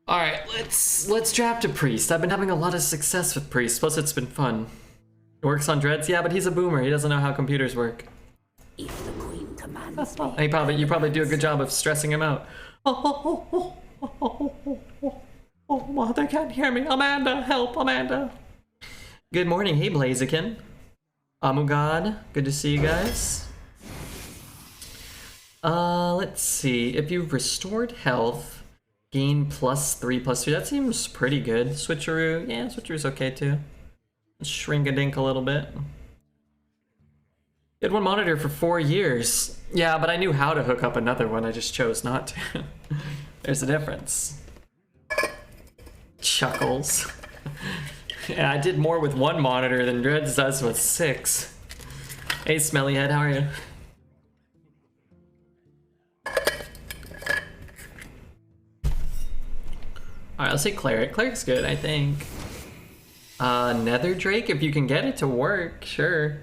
Alright, let's draft a priest. I've been having a lot of success with priests, plus it's been fun. It works on dreads? Yeah, but he's a boomer. He doesn't know how computers work. If the queen commands me, You probably do a good job of stressing him out. Oh, they can't hear me. Amanda, help, Amanda. Good morning. Hey, Blaziken. Amugad, good to see you guys. Let's see. If you've restored health, gain +3/+3. That seems pretty good. Switcheroo, yeah, Switcheroo's okay too. Shrink-a-dink a little bit. You had one monitor for 4 years. Yeah, but I knew how to hook up another one. I just chose not to. There's a difference. Chuckles. Yeah, I did more with one monitor than Dreads does with 6. Hey, Smellyhead, how are you? Alright, let's say Cleric. Cleric's good, I think. Nether Drake, if you can get it to work, sure.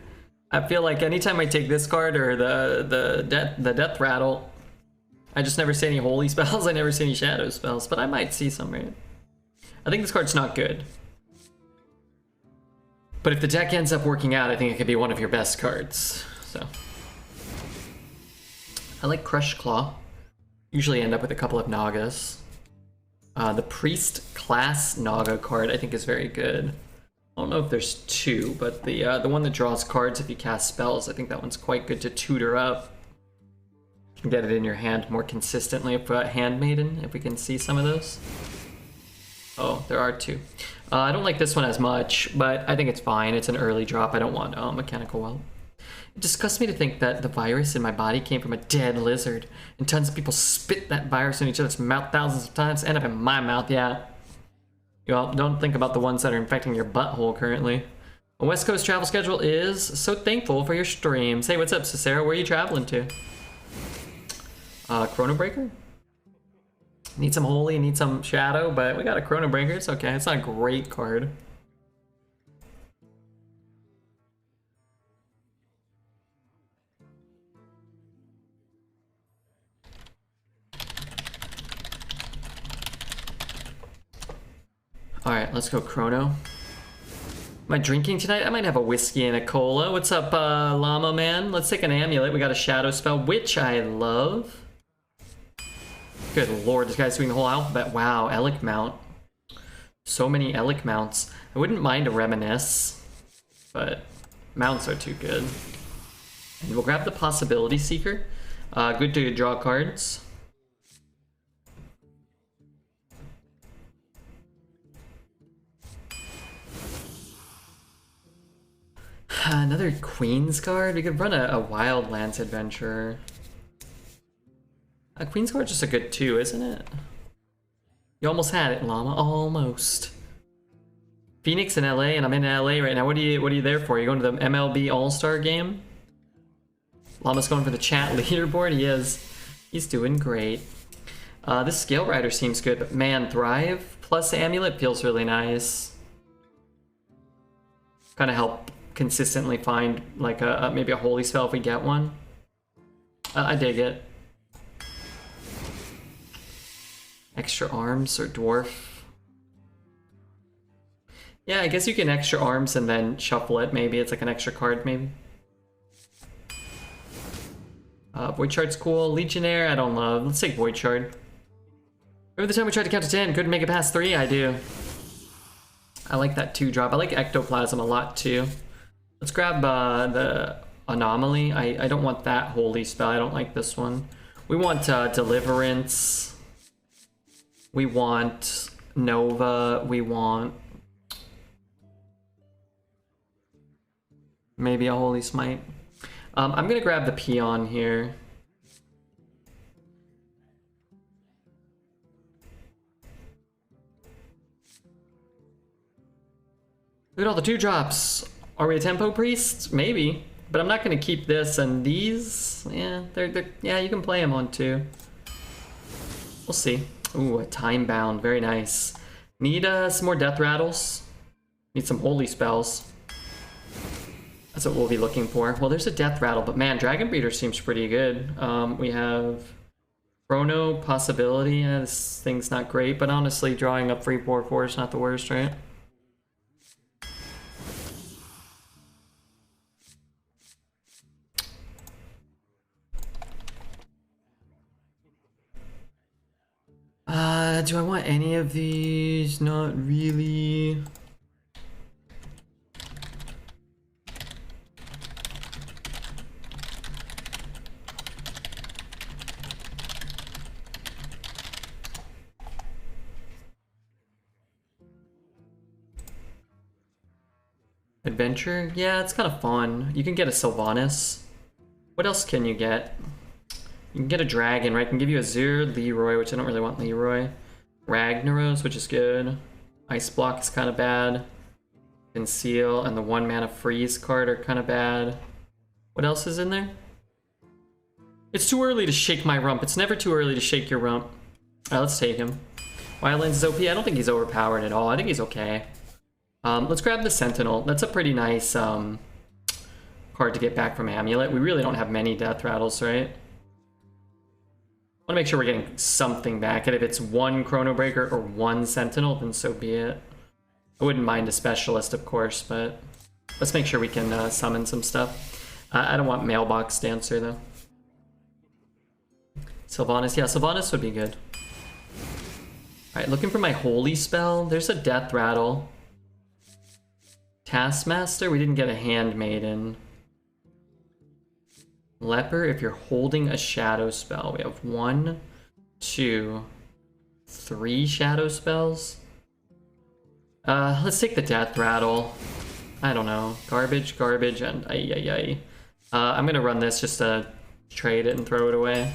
I feel like anytime I take this card or the Death Rattle, I just never see any holy spells, I never see any shadow spells, but I might see some, right? I think this card's not good. But if the deck ends up working out, I think it could be one of your best cards, so. I like Crush Claw. Usually end up with a couple of Nagas. The Priest class Naga card I think is very good. I don't know if there's two, but the one that draws cards if you cast spells, I think that one's quite good to tutor up. You can get it in your hand more consistently. If Handmaiden, if we can see some of those. Oh, there are two. I don't like this one as much, but I think it's fine. It's an early drop. I don't want Mechanical Whelp. It disgusts me to think that the virus in my body came from a dead lizard, and tons of people spit that virus in each other's mouth thousands of times, end up in my mouth, yeah. Well, don't think about the ones that are infecting your butthole currently. A West Coast travel schedule is so thankful for your streams. Hey, what's up, Cicero? Where are you traveling to? Chronobreaker? Need some Holy, need some Shadow, but we got a Chronobreaker. It's okay. It's not a great card. Alright, let's go Chrono. Am I drinking tonight? I might have a whiskey and a cola. What's up, Llama Man? Let's take an amulet. We got a shadow spell, which I love. Good lord, this guy's doing the whole alphabet. Wow, Elic Mount. So many Elic Mounts. I wouldn't mind a Reminisce, but mounts are too good. And we'll grab the Possibility Seeker. Good to draw cards. Another Queen's card? We could run a Wildlands Adventurer. A Queen's card's just a good 2, isn't it? You almost had it, Llama. Almost. Phoenix in LA, and I'm in LA right now. What are you there for? You going to the MLB All-Star game? Llama's going for the chat leaderboard. He is. He's doing great. This Scale Rider seems good, but man, Thrive plus Amulet feels really nice. Kind of help consistently find like maybe a holy spell if we get one. I dig it. Extra arms or dwarf. Yeah, I guess you can extra arms and then shuffle it. Maybe it's like an extra card, maybe. Void Shard's cool. Legionnaire, I don't love. Let's take Void Shard. Remember the time we tried to count to 10, couldn't make it past 3? I do. I like that 2-drop. I like Ectoplasm a lot too. Let's grab the Anomaly. I don't want that holy spell. I don't like this one. We want Deliverance. We want Nova. We want maybe a Holy Smite. I'm gonna grab the Peon here. Look at all the 2-drops. Are we a Tempo Priest? Maybe. But I'm not gonna keep this and these. Yeah, yeah, you can play them on 2. We'll see. Ooh, a Time Bound. Very nice. Need some more Death Rattles. Need some Holy Spells. That's what we'll be looking for. Well, there's a Death Rattle, but man, Dragon Breeder seems pretty good. We have Chrono possibility. This thing's not great, but honestly, drawing up free 4/4 is not the worst, right? Do I want any of these? Not really. Adventure? Yeah, it's kind of fun. You can get a Sylvanas. What else can you get? You can get a dragon, right? I can give you a Azir, Leroy, which I don't really want Leroy. Ragnaros, which is good. Ice Block is kind of bad. Conceal and the 1 mana freeze card are kind of bad. What else is in there? It's too early to shake my rump. It's never too early to shake your rump. Alright, let's take him. Wildlands is OP. I don't think he's overpowered at all. I think he's okay. Let's grab the Sentinel. That's a pretty nice card to get back from Amulet. We really don't have many Death Rattles, right? I want to make sure we're getting something back, and if it's 1 Chronobreaker or 1 Sentinel, then so be it. I wouldn't mind a Specialist, of course, but let's make sure we can summon some stuff. I don't want Mailbox Dancer, though. Sylvanas, yeah, Sylvanas would be good. Alright, looking for my Holy Spell. There's a Death Rattle. Taskmaster, we didn't get a Handmaiden. Leper, if you're holding a shadow spell. We have 1, 2, 3 shadow spells. Let's take the Death Rattle. I don't know. Garbage, and ay. I'm gonna run this just to trade it and throw it away.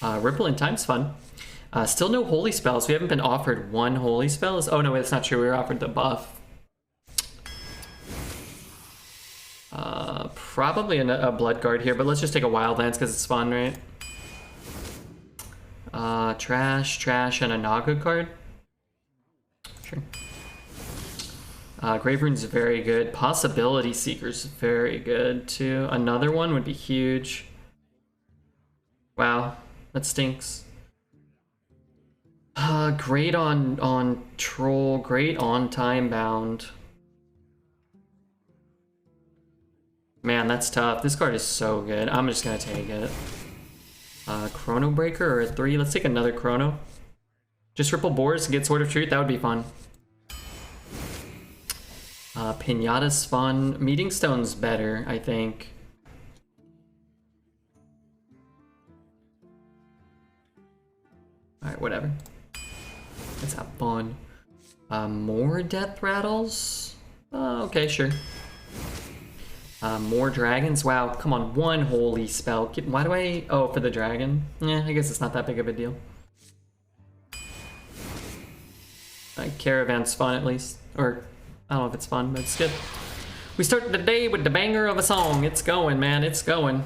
Ripple in Time's fun. Still no Holy Spells. We haven't been offered 1 Holy Spell. Oh no, that's not true. We were offered the buff. Probably a Blood Guard here, but let's just take a Wildlands because it's fun, right? Trash, and a Naga card. Sure. Grave Rune's very good. Possibility Seeker's very good too. Another one would be huge. Wow, that stinks. Great on Troll, great on Time Bound. Man, that's tough. This card is so good. I'm just gonna take it. Chronobreaker or a 3. Let's take another Chrono. Just Ripple Boars and get Sword of Truth. That would be fun. Pinata's fun. Meeting Stone's better, I think. Alright, whatever. Let's have fun. More Death Rattles? Okay, sure. More dragons. Wow, come on, 1 Holy Spell. Why do I... Oh, for the dragon? Yeah, I guess it's not that big of a deal. Caravan's fun, at least. Or, I don't know if it's fun, but it's good. We start the day with the banger of a song. It's going, man, it's going.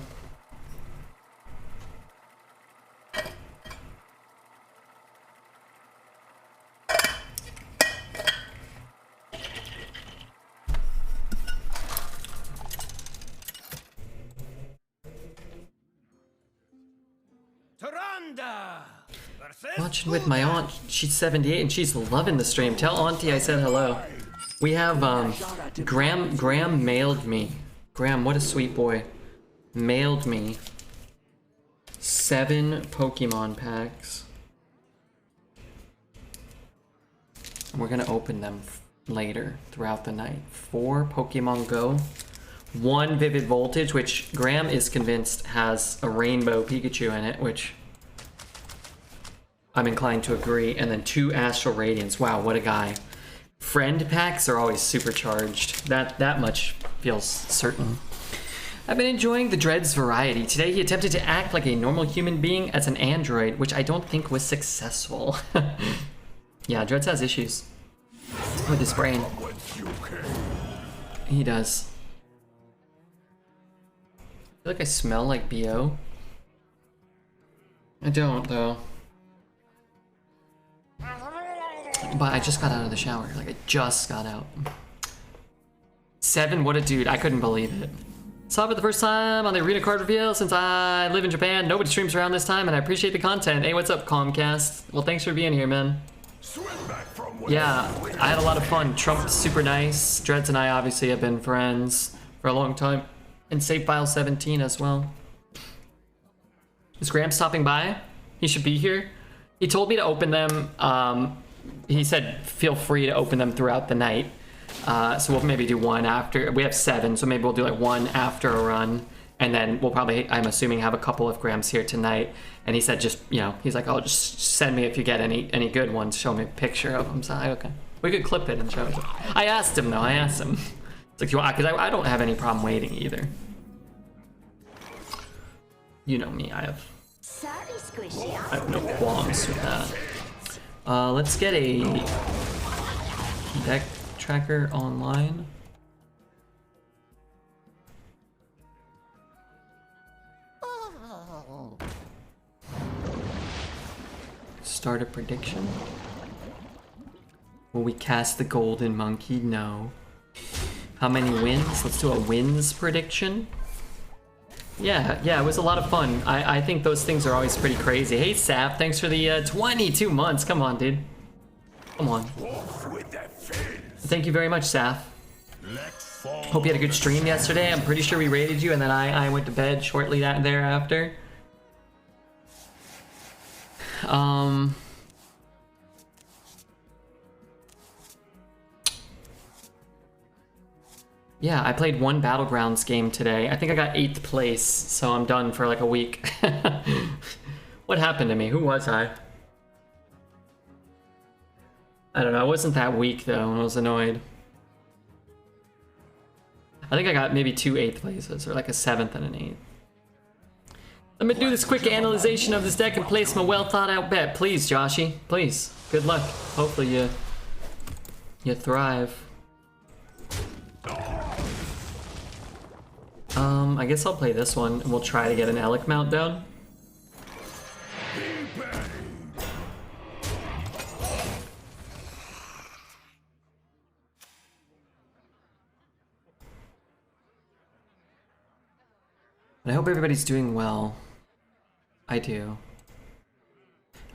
Watching with my aunt, she's 78 and she's loving the stream. Tell auntie I said hello. We have Graham mailed me. Graham, what a sweet boy. Mailed me 7 Pokemon packs. And we're gonna open them later throughout the night. 4 Pokemon Go, 1 Vivid Voltage, which Graham is convinced has a rainbow Pikachu in it, which I'm inclined to agree, and then 2 Astral Radiance. Wow, what a guy. Friend packs are always supercharged. That much feels certain. I've been enjoying the Dread's variety. Today he attempted to act like a normal human being as an android, which I don't think was successful. Yeah, Dreads has issues with his brain. He does. I feel like I smell like BO. I don't, though. But I just got out of the shower. Like, I just got out. 7, what a dude. I couldn't believe it. Saw it for the first time on the arena card reveal since I live in Japan. Nobody streams around this time, and I appreciate the content. Hey, what's up, Comcast? Well, thanks for being here, man. Yeah, I had a lot of fun. Trump's super nice. Dreads and I obviously have been friends for a long time. And Save File 17 as well. Is Graham stopping by? He should be here. He told me to open them. He said feel free to open them throughout the night. So we'll maybe do one after. We have 7, so maybe we'll do like one after a run. And then we'll probably, I'm assuming, have a couple of Grams here tonight. And he said just, you know, he's like, oh, just send me if you get any good ones. Show me a picture of them. So, okay. We could clip it and show it. I asked him, though. It's like, because I don't have any problem waiting either. You know me. I have no qualms with that. Let's get a deck tracker online. Start a prediction. Will we cast the golden monkey? No. How many wins? Let's do a wins prediction. Yeah, it was a lot of fun. I think those things are always pretty crazy. Hey, Sap, thanks for the 22 months. Come on, dude. Come on. Thank you very much, Saf. Hope you had a good stream yesterday. I'm pretty sure we raided you, and then I went to bed shortly thereafter. Yeah, I played one Battlegrounds game today. I think I got 8th place, so I'm done for like a week. What happened to me? Who was I? I don't know. I wasn't that weak though, and I was annoyed. I think I got maybe 2 8th places, or like a 7th and an 8th. Let me do this quick analyzation of this deck and place my well thought out bet. Please, Joshy. Please. Good luck. Hopefully you thrive. I guess I'll play this one and we'll try to get an Alec mount down. I hope everybody's doing well. I do.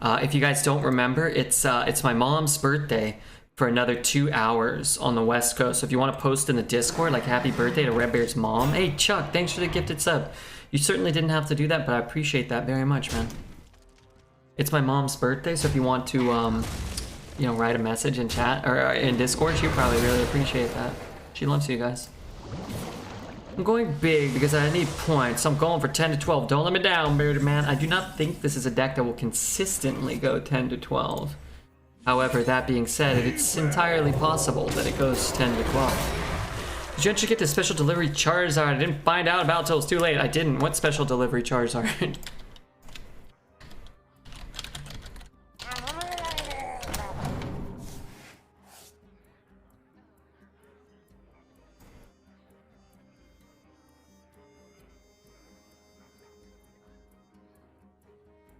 If you guys don't remember, it's my mom's birthday for another 2 hours on the West Coast. So if you want to post in the Discord, like happy birthday to Red Bear's mom. Hey, Chuck, thanks for the gifted sub. You certainly didn't have to do that, but I appreciate that very much, man. It's my mom's birthday, so if you want to, you know, write a message in chat or in Discord, she'd probably really appreciate that. She loves you guys. I'm going big because I need points. I'm going for 10 to 12. Don't let me down, bearded man. I do not think this is a deck that will consistently go 10 to 12. However, that being said, it's entirely possible that it goes 10 to 12. Did you actually get the special delivery Charizard? I didn't find out about it till it was too late. I didn't. What special delivery Charizard?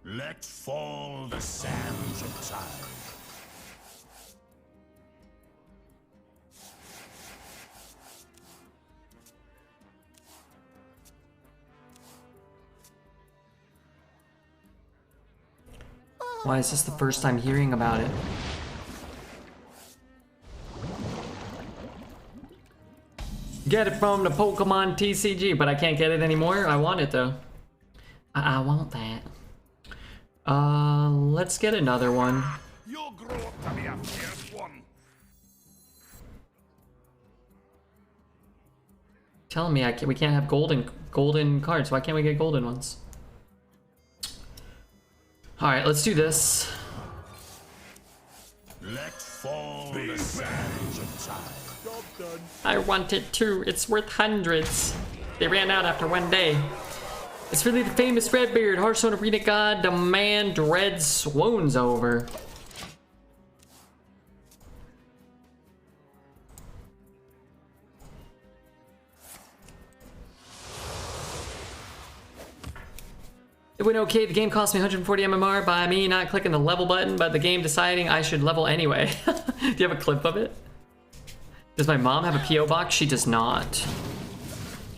Let fall the sands of time. Why is this the first time hearing about it? Get it from the Pokemon TCG, but I can't get it anymore. I want it though. I want that. Let's get another one. You'll grow up to be a fierce one. Telling me we can't have golden cards. Why can't we get golden ones? All right, let's do this. Let fall the sands of time. I want it too. It's worth hundreds. They ran out after one day. It's really the famous Redbeard, Hearthstone Arena God, the man Dread swoons over. It went okay. The game cost me 140 MMR by me not clicking the level button, but the game deciding I should level anyway. Do you have a clip of it? Does my mom have a P.O. box? She does not.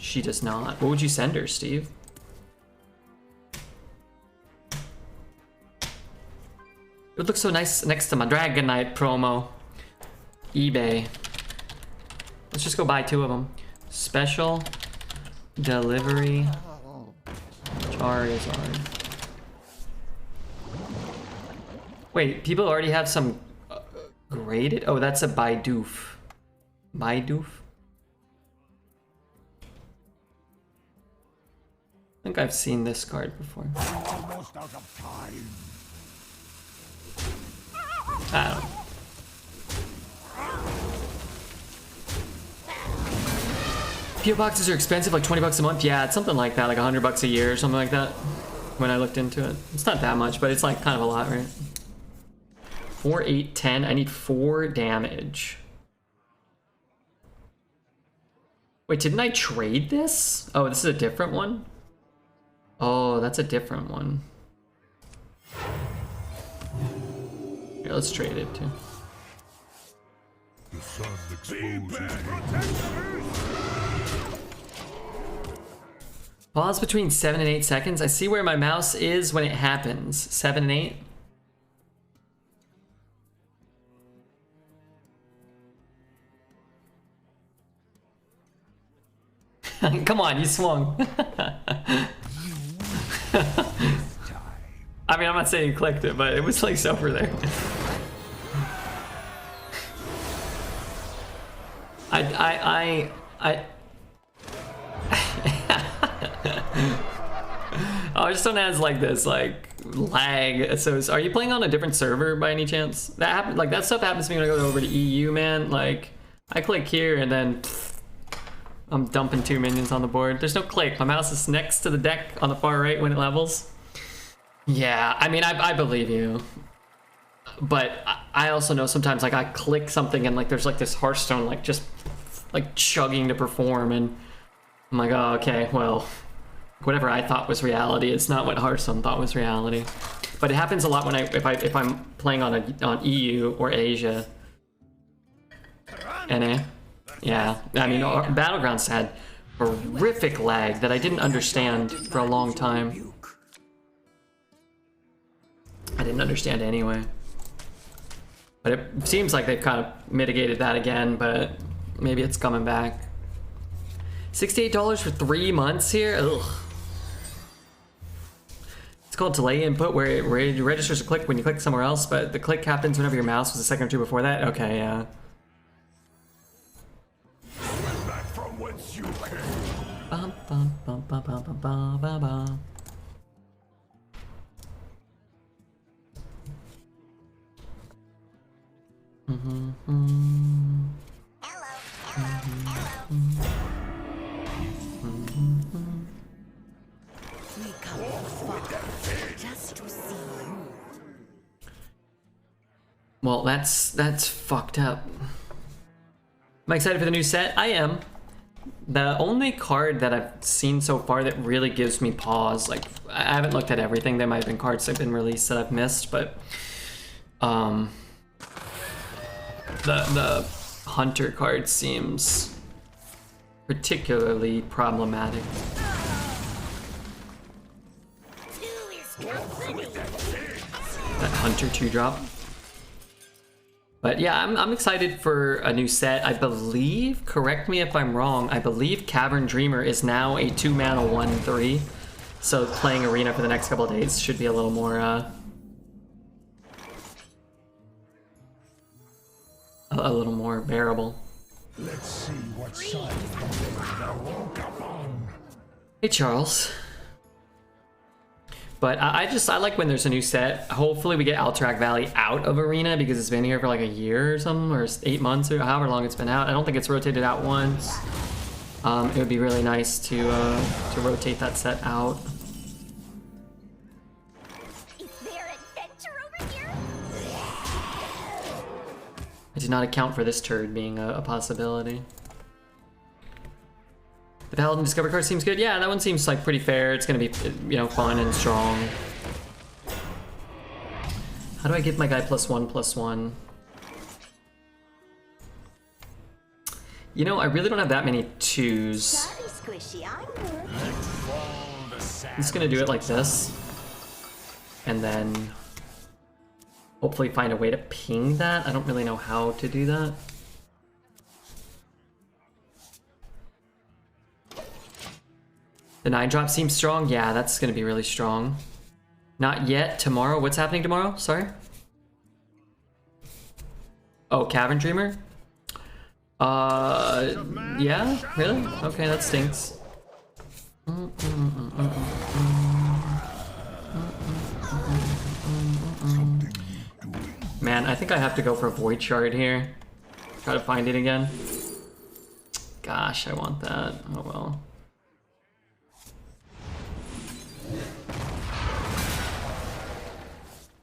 She does not. What would you send her, Steve? It would look so nice next to my Dragon Knight promo. eBay. Let's just go buy 2 of them. Special delivery Charizard. Wait, people already have some graded? Oh, that's a Bidoof. Bidoof? I think I've seen this card before. Almost out of time. I don't know. PO boxes are expensive, like 20 bucks a month. Yeah, it's something like that, like 100 bucks a year or something like that. When I looked into it, it's not that much, but it's like kind of a lot, right? 4, 8, 10. I need 4 damage. Wait, didn't I trade this? Oh, this is a different one? Oh, that's a different one. Here, let's trade it too. The sun exposes. Pause between 7 and 8 seconds. I see where my mouse is when it happens. 7 and 8. Come on, you swung. I mean, I'm not saying you clicked it, but it was like over there. Hearthstone has like this like lag. So are you playing on a different server by any chance? That happen, like that stuff happens to me when I go over to EU, man. Like I click here and then I'm dumping 2 minions on the board. There's no click. My mouse is next to the deck on the far right when it levels. Yeah, I mean, I believe you. But I also know sometimes like I click something and like there's like this Hearthstone like just like chugging to perform and I'm like, oh, okay, well, whatever I thought was reality, it's not what Hearthstone thought was reality. But it happens a lot when if I'm playing on EU or Asia. NA. Yeah, I mean, Battlegrounds had horrific lag that I didn't understand for a long time. I didn't understand anyway. But it seems like they've kind of mitigated that again, but maybe it's coming back. $68 for 3 months here? Ugh. It's called delay input, where it registers a click when you click somewhere else, but the click happens whenever your mouse was a second or two before that? Okay, yeah. Back from whence you came. Bum, bum, bum, bum, bum, bum, bum, bum, bum. We come far just to see you. Well, that's fucked up. Am I excited for the new set? I am. The only card that I've seen so far that really gives me pause, like I haven't looked at everything. There might have been cards that have been released that I've missed, but the Hunter card seems particularly problematic. That Hunter 2-drop. But yeah, I'm excited for a new set. I believe, correct me if I'm wrong, I believe Cavern Dreamer is now a 2-mana 1/3. So playing Arena for the next couple of days should be a little more a little more bearable. Let's see what side thou woke upon. Hey Charles. But I like when there's a new set. Hopefully we get Alterac Valley out of Arena because it's been here for like a year or something, or 8 months or however long it's been out. I don't think it's rotated out once. It would be really nice to rotate that set out. Is there adventure over here? I did not account for this turd being a possibility. The Paladin Discover card seems good. Yeah, that one seems like pretty fair. It's gonna be, you know, fun and strong. How do I give my guy +1/+1? You know, I really don't have that many 2s. squishy. I'm working. I'm just gonna do it like this. And then hopefully find a way to ping that. I don't really know how to do that. The 9-drop seems strong. Yeah, that's gonna be really strong. Not yet. Tomorrow. What's happening tomorrow? Sorry. Oh, Cavern Dreamer? Yeah? Really? Okay, that stinks. Man, I think I have to go for a Void Shard here. Try to find it again. Gosh, I want that. Oh well.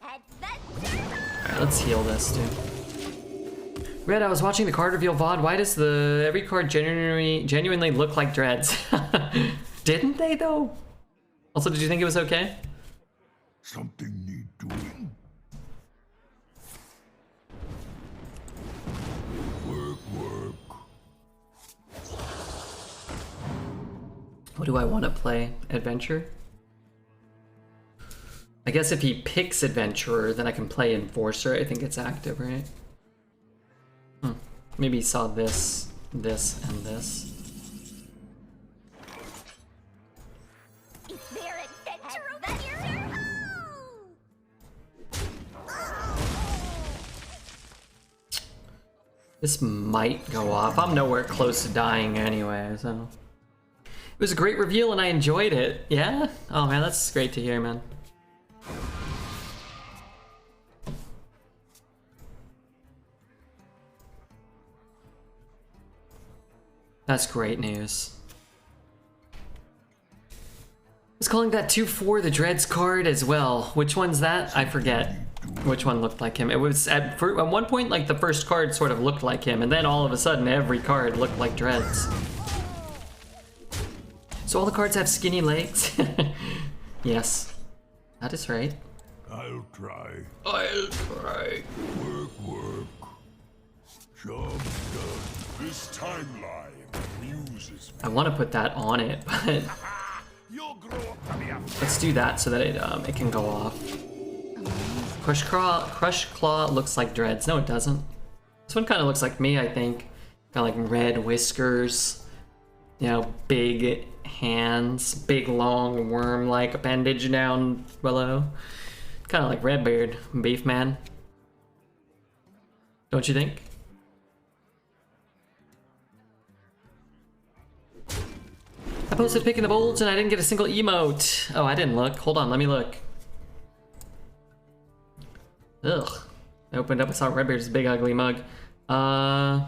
Alright, let's heal this, dude. Red, I was watching the card reveal VOD. Why does every card genuinely look like dreads? Didn't they though? Also, did you think it was okay? Something need doing. Work. What do I want to play? Adventure? I guess if he picks Adventurer, then I can play Enforcer. I think it's active, right? Maybe he saw this, this, and this. It's their adventure over here. This might go off. I'm nowhere close to dying anyway, so. It was a great reveal and I enjoyed it. Yeah? Oh man, that's great to hear, man. That's great news. I was calling that 2-4 the Dreads card as well. Which one's that? I forget which one looked like him. It was at one point like the first card sort of looked like him, and then all of a sudden every card looked like Dreads. So all the cards have skinny legs? Yes, that is right. I'll try. Work. Job done. This timeline amuses me. I want to put that on it, but You'll grow up to be a let's do that so that it can go off. Crush Claw looks like Dreads. No, it doesn't. This one kind of looks like me, I think. Kind of like red whiskers, you know, big hands, big long worm-like appendage down below. Kind of like Redbeard, Beef Man. Don't you think? I posted picking the bolts and I didn't get a single emote. Oh, I didn't look. Hold on, let me look. Ugh. I opened up, I saw Redbeard's big ugly mug. I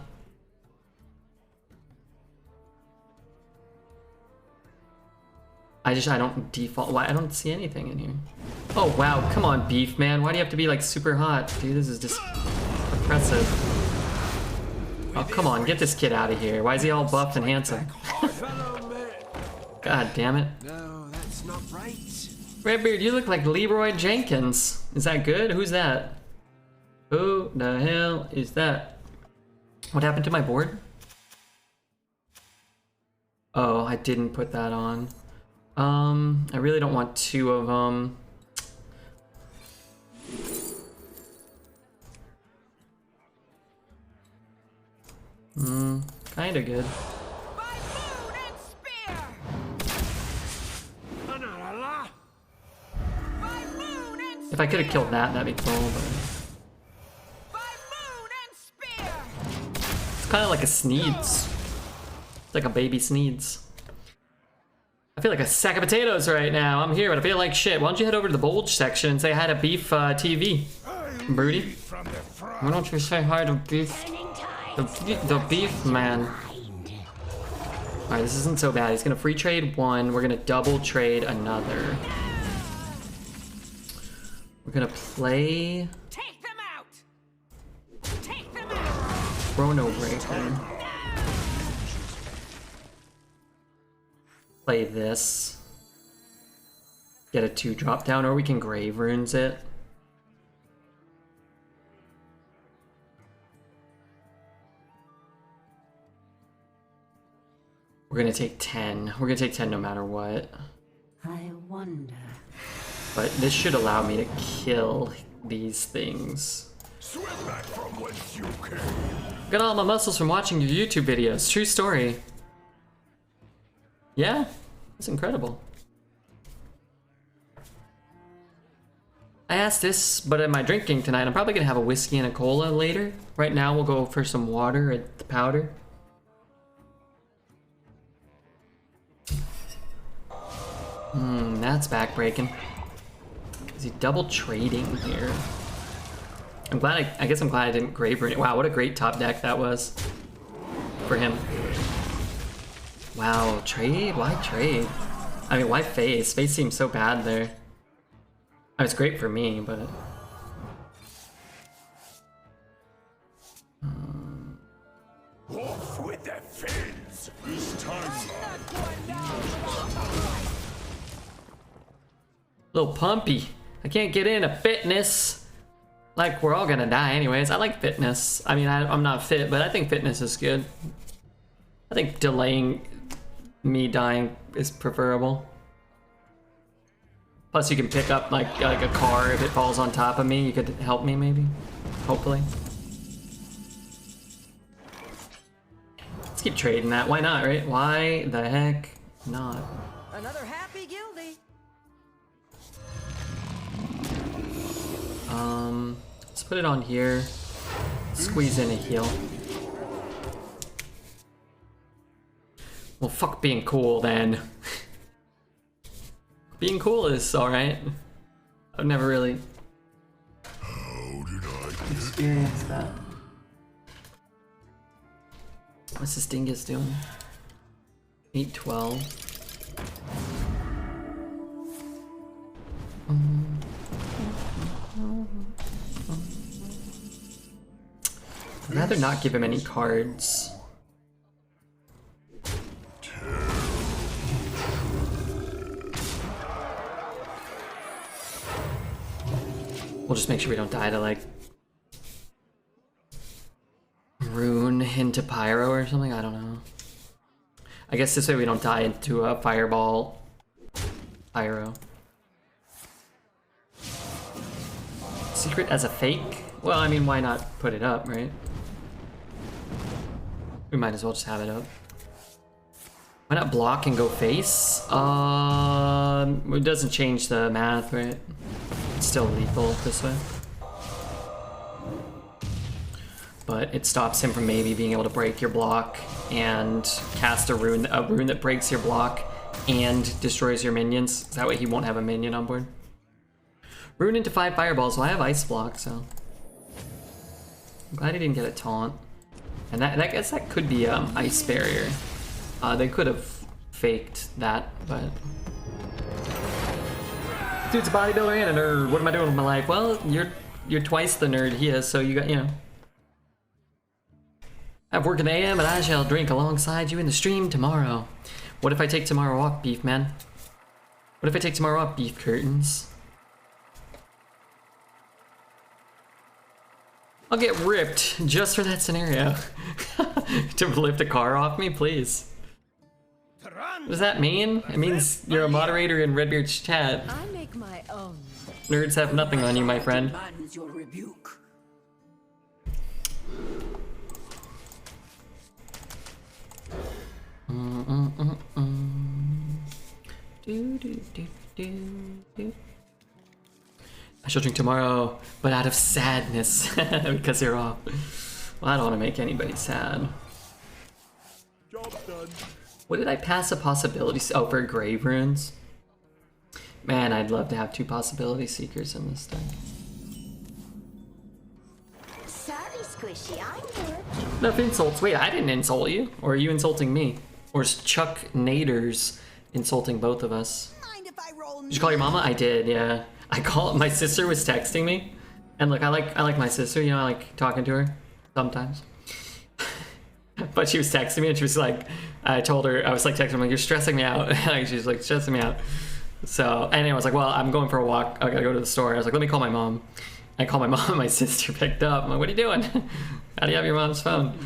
don't default. Why? I don't see anything in here. Oh, wow. Come on, Beef Man. Why do you have to be like super hot? Dude, this is just oppressive. Oh, come on. Get this kid out of here. Why is he all buff and handsome? God damn it. No, that's not right. Redbeard, you look like Leroy Jenkins. Is that good? Who's that? Who the hell is that? What happened to my board? Oh, I didn't put that on. I really don't want two of them. Kinda good. If I could have killed that, that'd be cool, but... It's kind of like a Sneeds. It's like a baby Sneeds. I feel like a sack of potatoes right now. I'm here, but I feel like shit. Why don't you head over to the Bulge section and say hi to Beef TV? Broody? Why don't you say hi to Beef... The Beef Man. Alright, this isn't so bad. He's gonna free trade one. We're gonna double trade another. We're gonna play... Take them out. Take them out. Chronobreaker. Play this. Get a 2 drop down, or we can Grave Runes it. We're gonna take 10. We're gonna take 10 no matter what. I wonder. But this should allow me to kill these things. Swim back from whence you came. Got all my muscles from watching your YouTube videos. True story. Yeah, it's incredible. I asked this, but am I drinking tonight? I'm probably gonna have a whiskey and a cola later. Right now we'll go for some water at the powder. That's backbreaking. Is he double trading here? I'm glad I guess I'm glad I didn't grave rune it. Wow, what a great top deck that was for him. Wow, trade? Why trade? I mean, why face? Face seems so bad there. I mean, it's great for me, but... Off with the fins. This time. Little pumpy. I can't get into fitness. Like, we're all gonna die anyways. I like fitness. I mean, I'm not fit, but I think fitness is good. I think delaying me dying is preferable. Plus, you can pick up like a car if it falls on top of me. You could help me, maybe. Hopefully. Let's keep trading that. Why not, right? Why the heck not? Another happy guilty. Let's put it on here. Squeeze in a heal. Well, fuck being cool then. Being cool is alright. I've never really experienced that. What's this dingus doing? 812. I'd rather not give him any cards. We'll just make sure we don't die to like rune into pyro or something. I don't know. I guess this way we don't die into a fireball pyro. Secret as a fake? Well, I mean, why not put it up, right? We might as well just have it up. Why not block and go face? It doesn't change the math, right? It's still lethal this way. But it stops him from maybe being able to break your block and cast a rune that breaks your block and destroys your minions. That way he won't have a minion on board. Rune into 5 fireballs. Well, I have ice block, so I'm glad he didn't get a taunt. And I guess that could be ice barrier. They could have faked that, but dude's a bodybuilder and a nerd. What am I doing with my life? Well, you're twice the nerd he is, so you got, you know. I have work in the AM and I shall drink alongside you in the stream tomorrow. What if I take tomorrow off, beef man? What if I take tomorrow off, beef curtains? I'll get ripped just for that scenario. To lift a car off me, please. What does that mean? It means you're a moderator in Redbeard's chat. I make my own. Nerds have nothing on you, my friend. Demands your rebuke. I shall drink tomorrow, but out of sadness because you're off. Well, I don't want to make anybody sad. Job done. What did I pass a possibility? Oh, for grave runes? Man, I'd love to have 2 possibility seekers in this deck. Sorry, Squishy, I'm here. Enough insults. Wait, I didn't insult you. Or are you insulting me? Or is Chuck Naders insulting both of us? Mind if I roll? Did you call your mama? I did, yeah. My sister was texting me. And look, I like my sister, you know, I like talking to her sometimes. But she was texting me and she was like, I told her, I was like texting her, like, you're stressing me out. Like, she's like, stressing me out. So, and I was like, well, I'm going for a walk. I gotta go to the store. I was like, let me call my mom. I called my mom and my sister picked up. I'm like, what are you doing? How do you have your mom's phone?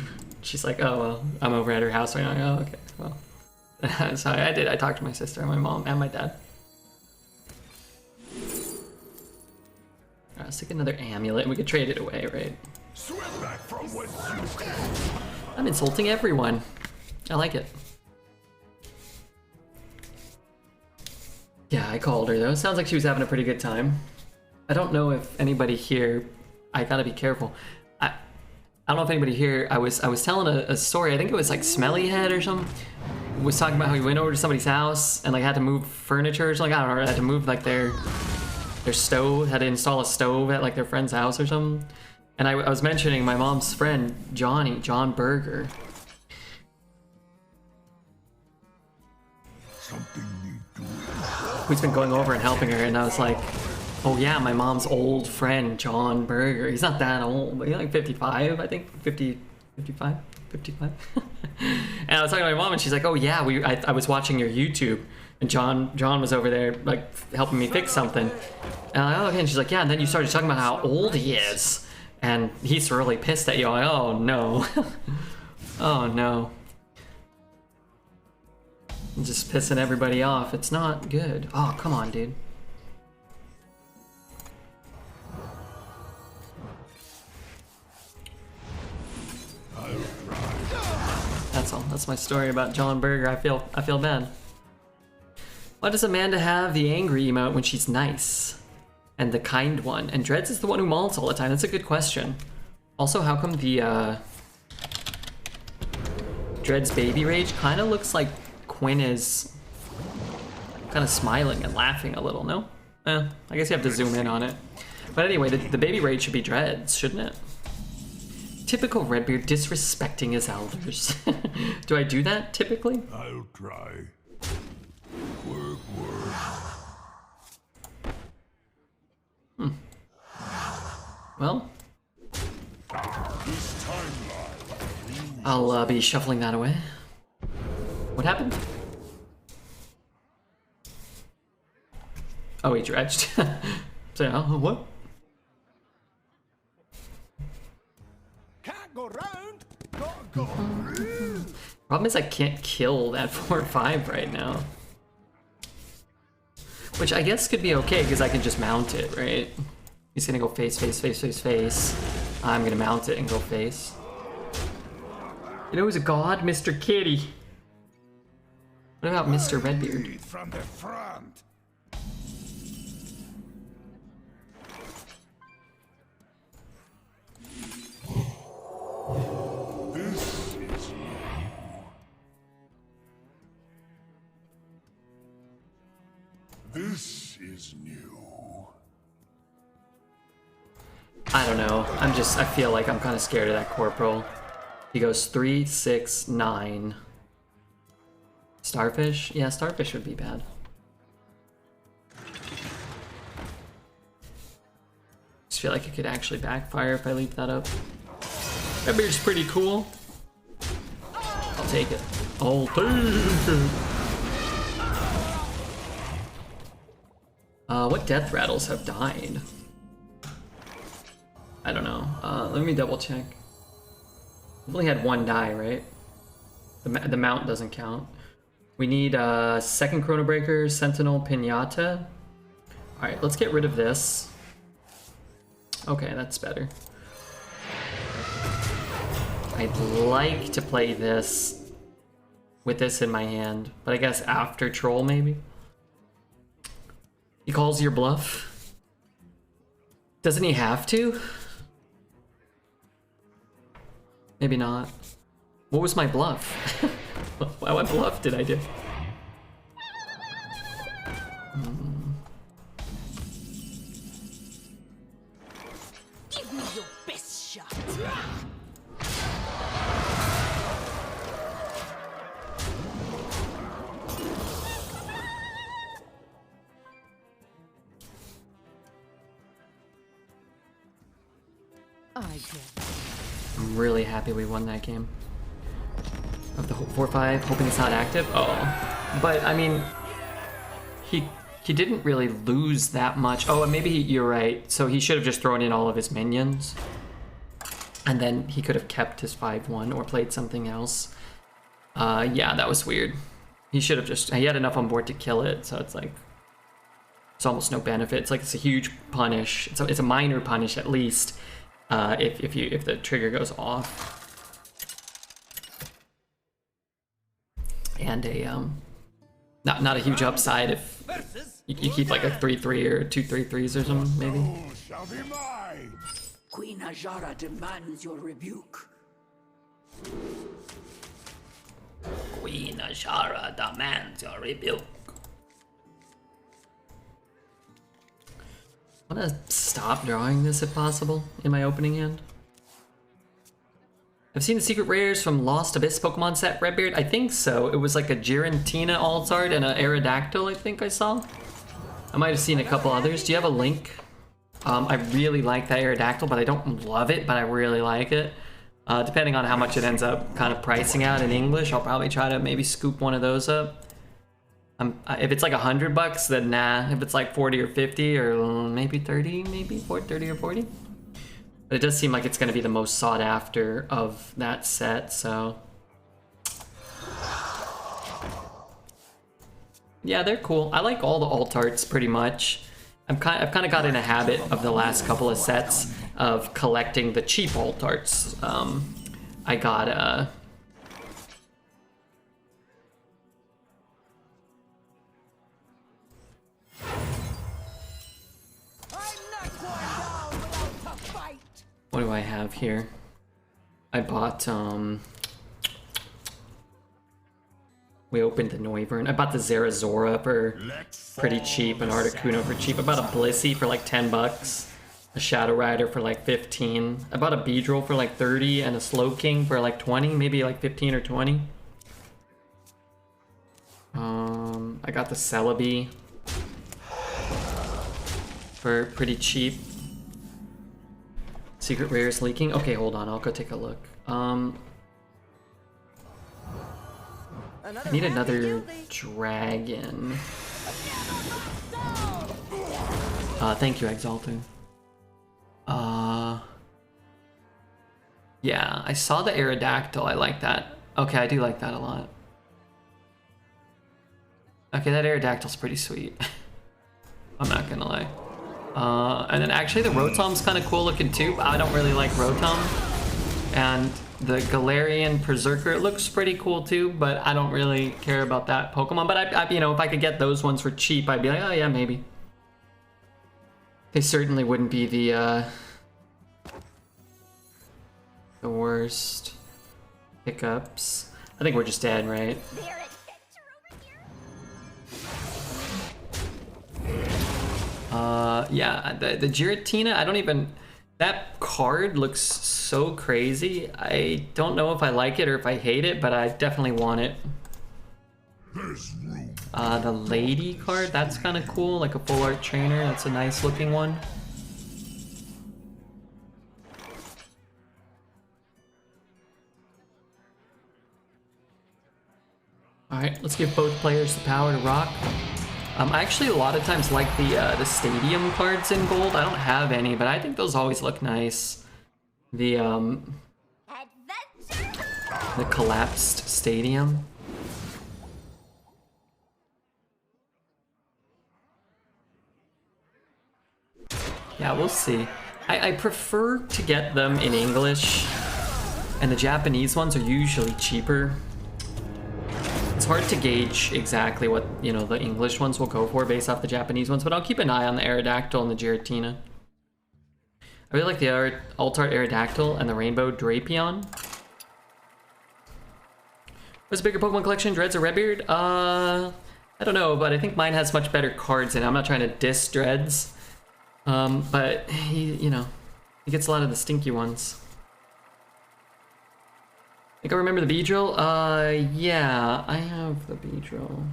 She's like, oh, well, I'm over at her house right now. Oh, okay, well, Sorry, I did. I talked to my sister and my mom and my dad. Alright, let's take another amulet. We could trade it away, right? Swim back from whence you came. I'm insulting everyone. I like it. Yeah, I called her though. Sounds like she was having a pretty good time. I don't know if anybody here. I gotta be careful. I don't know if anybody here. I was telling a story. I think it was like Smelly Head or something. Was talking about how he went over to somebody's house and like had to move furniture or something. I don't know. Had to move like their stove. Had to install a stove at like their friend's house or something. And I was mentioning my mom's friend John Berger. Something need doing. Who's been going over and helping her, and I was like, oh yeah, my mom's old friend, John Berger. He's not that old, but he's like 55, I think. 55? And I was talking to my mom, and she's like, oh yeah, I was watching your YouTube, and John was over there, like, helping me fix something. And I'm like, oh, okay, and she's like, yeah, and then you started talking about how old he is, and he's really pissed at you. I'm like, oh no. Oh no. I'm just pissing everybody off. It's not good. Oh, come on, dude. That's all. That's my story about John Berger. I feel bad. Why does Amanda have the angry emote when she's nice? And the kind one? And Dreads is the one who mauls all the time. That's a good question. Also, how come the Dreads baby rage kind of looks like Quinn is kind of smiling and laughing a little, no? I guess you have to zoom in on it. But anyway, the baby raid should be Dreads, shouldn't it? Typical Redbeard disrespecting his elders. Do I do that typically? I'll try. Work. Well, This timeline. I'll be shuffling that away. What happened? Oh, he dredged. So, what? Can't go round. Gotta go through. Problem is I can't kill that 4/5 right now. Which I guess could be okay because I can just mount it, right? He's gonna go face. I'm gonna mount it and go face. You know who's a god? Mr. Kitty. What about Mr. Redbeard? Lead from the front. This is new. This is new. I don't know. I feel like I'm kind of scared of that corporal. He goes 3, 6, 9. Starfish? Yeah, starfish would be bad. Just feel like it could actually backfire if I leave that up. That beard's pretty cool. I'll take it. I'll take it. What death rattles have died? I don't know. Let me double check. We've only had one die, right? The mount doesn't count. We need second Chronobreaker, Sentinel, Pinata. Alright, let's get rid of this. Okay, that's better. I'd like to play this with this in my hand, but I guess after Troll maybe? He calls your bluff? Doesn't he have to? Maybe not. What was my bluff? What bluff did I do? Give me your best shot. I get it. I'm really happy we won that game. Of the 4/5, hoping it's not active. Oh, but I mean, he didn't really lose that much. Oh, and maybe you're right. So he should have just thrown in all of his minions, and then he could have kept his 5/1 or played something else. Yeah, that was weird. He should have just, he had enough on board to kill it, so it's like, it's almost no benefit. It's like, it's a huge punish. It's a minor punish at least, if the trigger goes off. And a, not a huge upside if you keep like a 3/3 or 2/3/3s or something, maybe. Who shall be mine? Queen Ajara demands your rebuke. Queen Ashara demands your rebuke. I want to stop drawing this if possible in my opening hand. I've seen the secret rares from Lost Abyss Pokemon set, Redbeard. I think so. It was like a Giratina Altart and an Aerodactyl, I think I saw. I might have seen a couple others. Do you have a link? I really like that Aerodactyl, but I don't love it, but I really like it. Depending on how much it ends up kind of pricing out in English, I'll probably try to maybe scoop one of those up. If it's like $100, then nah. If it's like 40 or 50 or maybe 30, maybe 30 or 40. But it does seem like it's going to be the most sought after of that set, so. Yeah, they're cool. I like all the alt-arts pretty much. I've kind of got in a habit of the last couple of sets of collecting the cheap alt-arts. I got what do I have here? I bought we opened the Noivern. I bought the Zerazora for pretty cheap, an Articuno for cheap. I bought a Blissey for like $10, a Shadow Rider for like 15. I bought a Beedrill for like 30 and a Slowking for like 20, maybe like 15 or 20. I got the Celebi for pretty cheap. Secret rares leaking. Okay, hold on. I'll go take a look. I need another dragon. Thank you, Exalted. Yeah, I saw the Aerodactyl. I like that. Okay, I do like that a lot. Okay, that Aerodactyl's pretty sweet. I'm not gonna lie. And then actually the Rotom's kind of cool looking too. I don't really like Rotom. And the Galarian Berserker looks pretty cool too, but I don't really care about that Pokemon. But I you know, if I could get those ones for cheap, I'd be like, oh yeah, maybe. They certainly wouldn't be the worst pickups. I think we're just dead, right? Yeah, the Giratina, I don't even... That card looks so crazy. I don't know if I like it or if I hate it, but I definitely want it. The Lady card, that's kind of cool, like a full art trainer. That's a nice looking one. Alright, let's give both players the power to rock. I actually a lot of times like the stadium cards in gold. I don't have any, but I think those always look nice. The collapsed stadium. Yeah, we'll see. I prefer to get them in English, and the Japanese ones are usually cheaper. It's hard to gauge exactly what, you know, the English ones will go for based off the Japanese ones, but I'll keep an eye on the Aerodactyl and the Giratina. I really like the Altart Aerodactyl and the Rainbow Drapion. What's a bigger Pokemon collection, Dreads or Redbeard? I don't know, but I think mine has much better cards in it. I'm not trying to diss Dreads, but he, you know, he gets a lot of the stinky ones. I think I remember the Beedrill. Yeah, I have the Beedrill.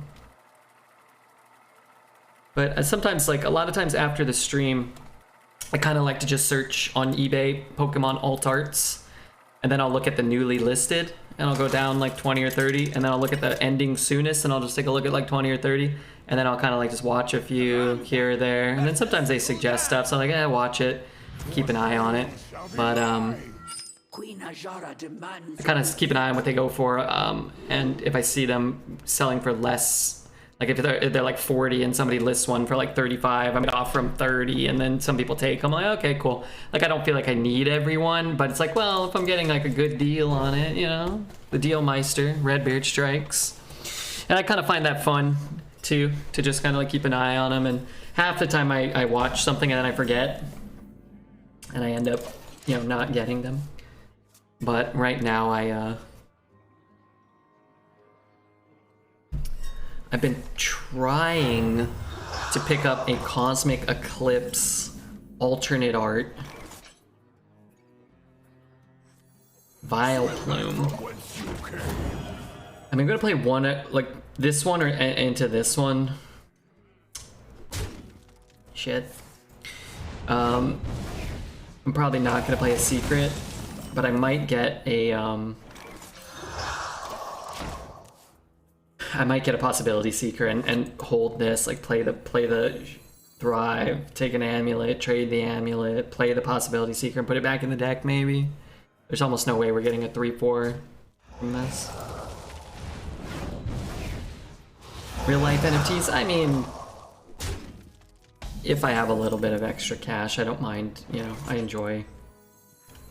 But sometimes, like, a lot of times after the stream, I kind of like to just search on eBay Pokemon alt arts, and then I'll look at the newly listed, and I'll go down like 20 or 30, and then I'll look at the ending soonest, and I'll just take a look at like 20 or 30, and then I'll kind of like just watch a few here or there, and then sometimes they suggest stuff, so I'm like, watch it, keep an eye on it. But Queen Ajara demands. I kind of keep an eye on what they go for, and if I see them selling for less, like if they're like 40 and somebody lists one for like 35, I'm gonna offer them 30, and then some people take. I'm like, okay, cool. Like I don't feel like I need everyone, but it's like, well, if I'm getting like a good deal on it, you know, the deal meister, Redbeard strikes, and I kind of find that fun too, to just kind of like keep an eye on them. And half the time I watch something and then I forget, and I end up, you know, not getting them. But right now I've been trying to pick up a Cosmic Eclipse alternate art. Vile Plume. I'm gonna play one, like this one or into this one. Shit. I'm probably not gonna play a secret, but I might get a I might get a possibility seeker and hold this, like play the thrive, take an amulet, trade the amulet, play the possibility seeker, and put it back in the deck. Maybe there's almost no way we're getting a 3/4 from this. Real life NFTs. I mean, if I have a little bit of extra cash, I don't mind. You know, I enjoy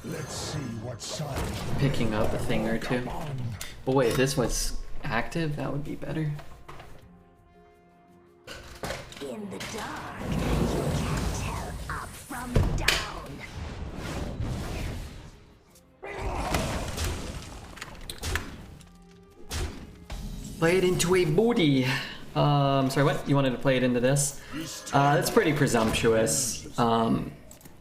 Let's see what side picking up a thing or two. But wait, this was active? That would be better. In the dark, you can't tell up from down. Play it into a booty. Sorry, what? You wanted to play it into this? That's pretty presumptuous.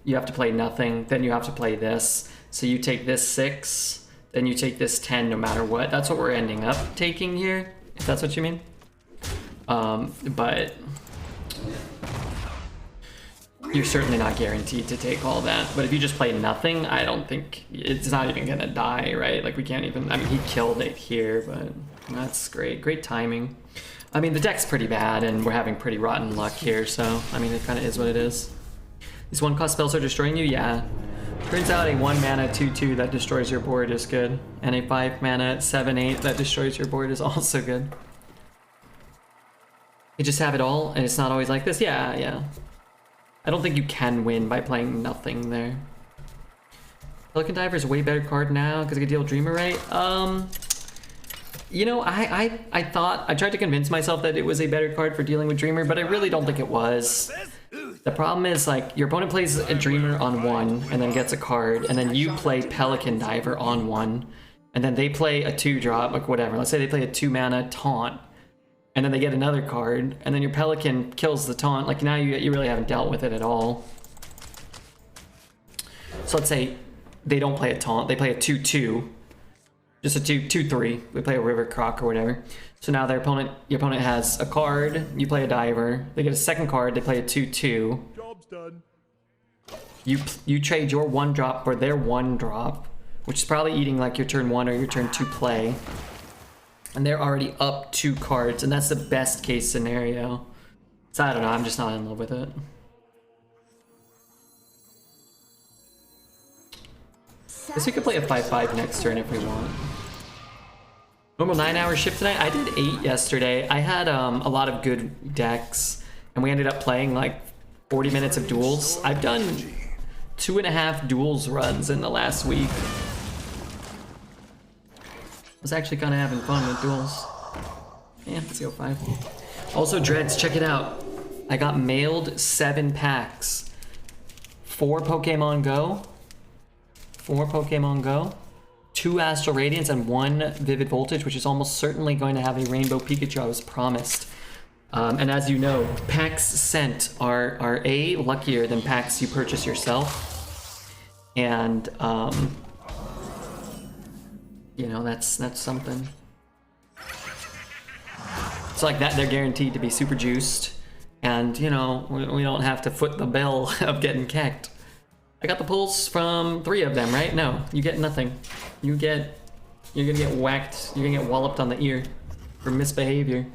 You have to play nothing, then you have to play this. So you take this 6, then you take this 10 no matter what. That's what we're ending up taking here, if that's what you mean. But you're certainly not guaranteed to take all that. But if you just play nothing, I don't think it's not even gonna die, right? Like we can't even, I mean, he killed it here, but that's great. Great timing. I mean, the deck's pretty bad and we're having pretty rotten luck here, so I mean, it kind of is what it is. These 1-cost spells are destroying you? Yeah. Turns out a 1-mana 2/2 that destroys your board is good. And a 5-mana 7/8 that destroys your board is also good. You just have it all and it's not always like this? Yeah, yeah. I don't think you can win by playing nothing there. Pelican Diver is a way better card now because I could deal Dreamer, right? You know, I thought, I tried to convince myself that it was a better card for dealing with Dreamer, but I really don't think it was. The problem is, like, your opponent plays a Dreamer on 1 and then gets a card, and then you play Pelican Diver on 1, and then they play a 2-drop, like whatever. Let's say they play a 2-mana Taunt, and then they get another card, and then your Pelican kills the Taunt. Like, now you really haven't dealt with it at all. So let's say they don't play a Taunt, they play a 2/2. Just a 2/3. We play a River Croc or whatever. So now your opponent has a card, you play a Diver, they get a second card, they play a 2/2. Job's done. You trade your 1-drop for their 1-drop, which is probably eating like your turn 1 or your turn 2 play. And they're already up 2 cards, and that's the best case scenario. So I don't know, I'm just not in love with it. Guess we could play a 5/5 next turn if we want. Normal 9-hour shift tonight? I did 8 yesterday. I had a lot of good decks, and we ended up playing like 40 minutes of duels. I've done 2.5 duels runs in the last week. I was actually kind of having fun with duels. Yeah, let's go 5. Also, Dreads, check it out. I got mailed 7 packs. 4 Pokemon Go. 4 Pokemon Go, 2 Astral Radiance, and 1 Vivid Voltage, which is almost certainly going to have a Rainbow Pikachu, I was promised. And as you know, packs sent are A, luckier than packs you purchase yourself. And, you know, that's something. It's like that, they're guaranteed to be super juiced. And, you know, we don't have to foot the bill of getting kecked. I got the pulls from 3 of them, right? No, you get nothing. You're gonna get whacked. You're gonna get walloped on the ear for misbehavior.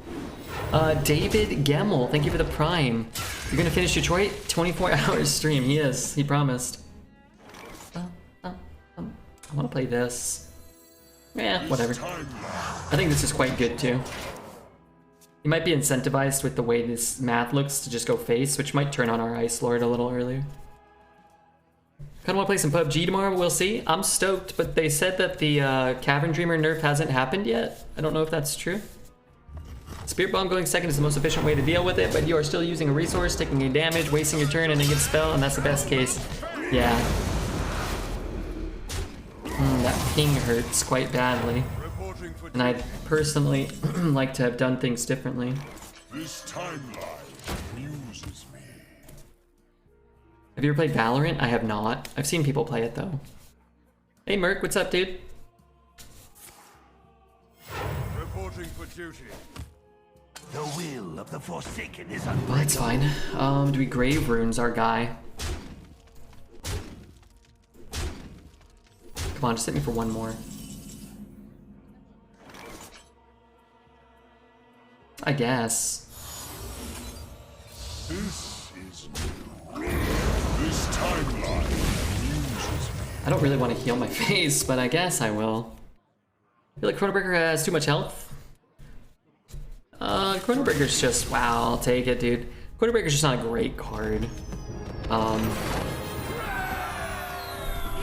David Gemmel, thank you for the Prime. You're gonna finish Detroit? 24 hours stream. He is. He promised. I want to play this. Yeah, whatever. I think this is quite good too. You might be incentivized with the way this math looks to just go face, which might turn on our Ice Lord a little earlier. Kinda wanna play some PUBG tomorrow, we'll see. I'm stoked, but they said that the Cavern Dreamer nerf hasn't happened yet. I don't know if that's true. Spirit Bomb going second is the most efficient way to deal with it, but you are still using a resource, taking a damage, wasting your turn, and then get spell, and that's the best case. Yeah. That ping hurts quite badly. And I'd personally like to have done things differently. This timeline amuses me. Have you ever played Valorant? I have not. I've seen people play it though. Hey Merc, what's up, dude? Reporting for duty. The will of the Forsaken is Well, that's fine. Do we Grave Runes our guy? Come on, just hit me for one more. I guess. This is new. This timeline amuses me. I don't really want to heal my face, but I guess I will. I feel like Chronobreaker has too much health. Chronobreaker's just, wow, I'll take it, dude. Chronobreaker's just not a great card.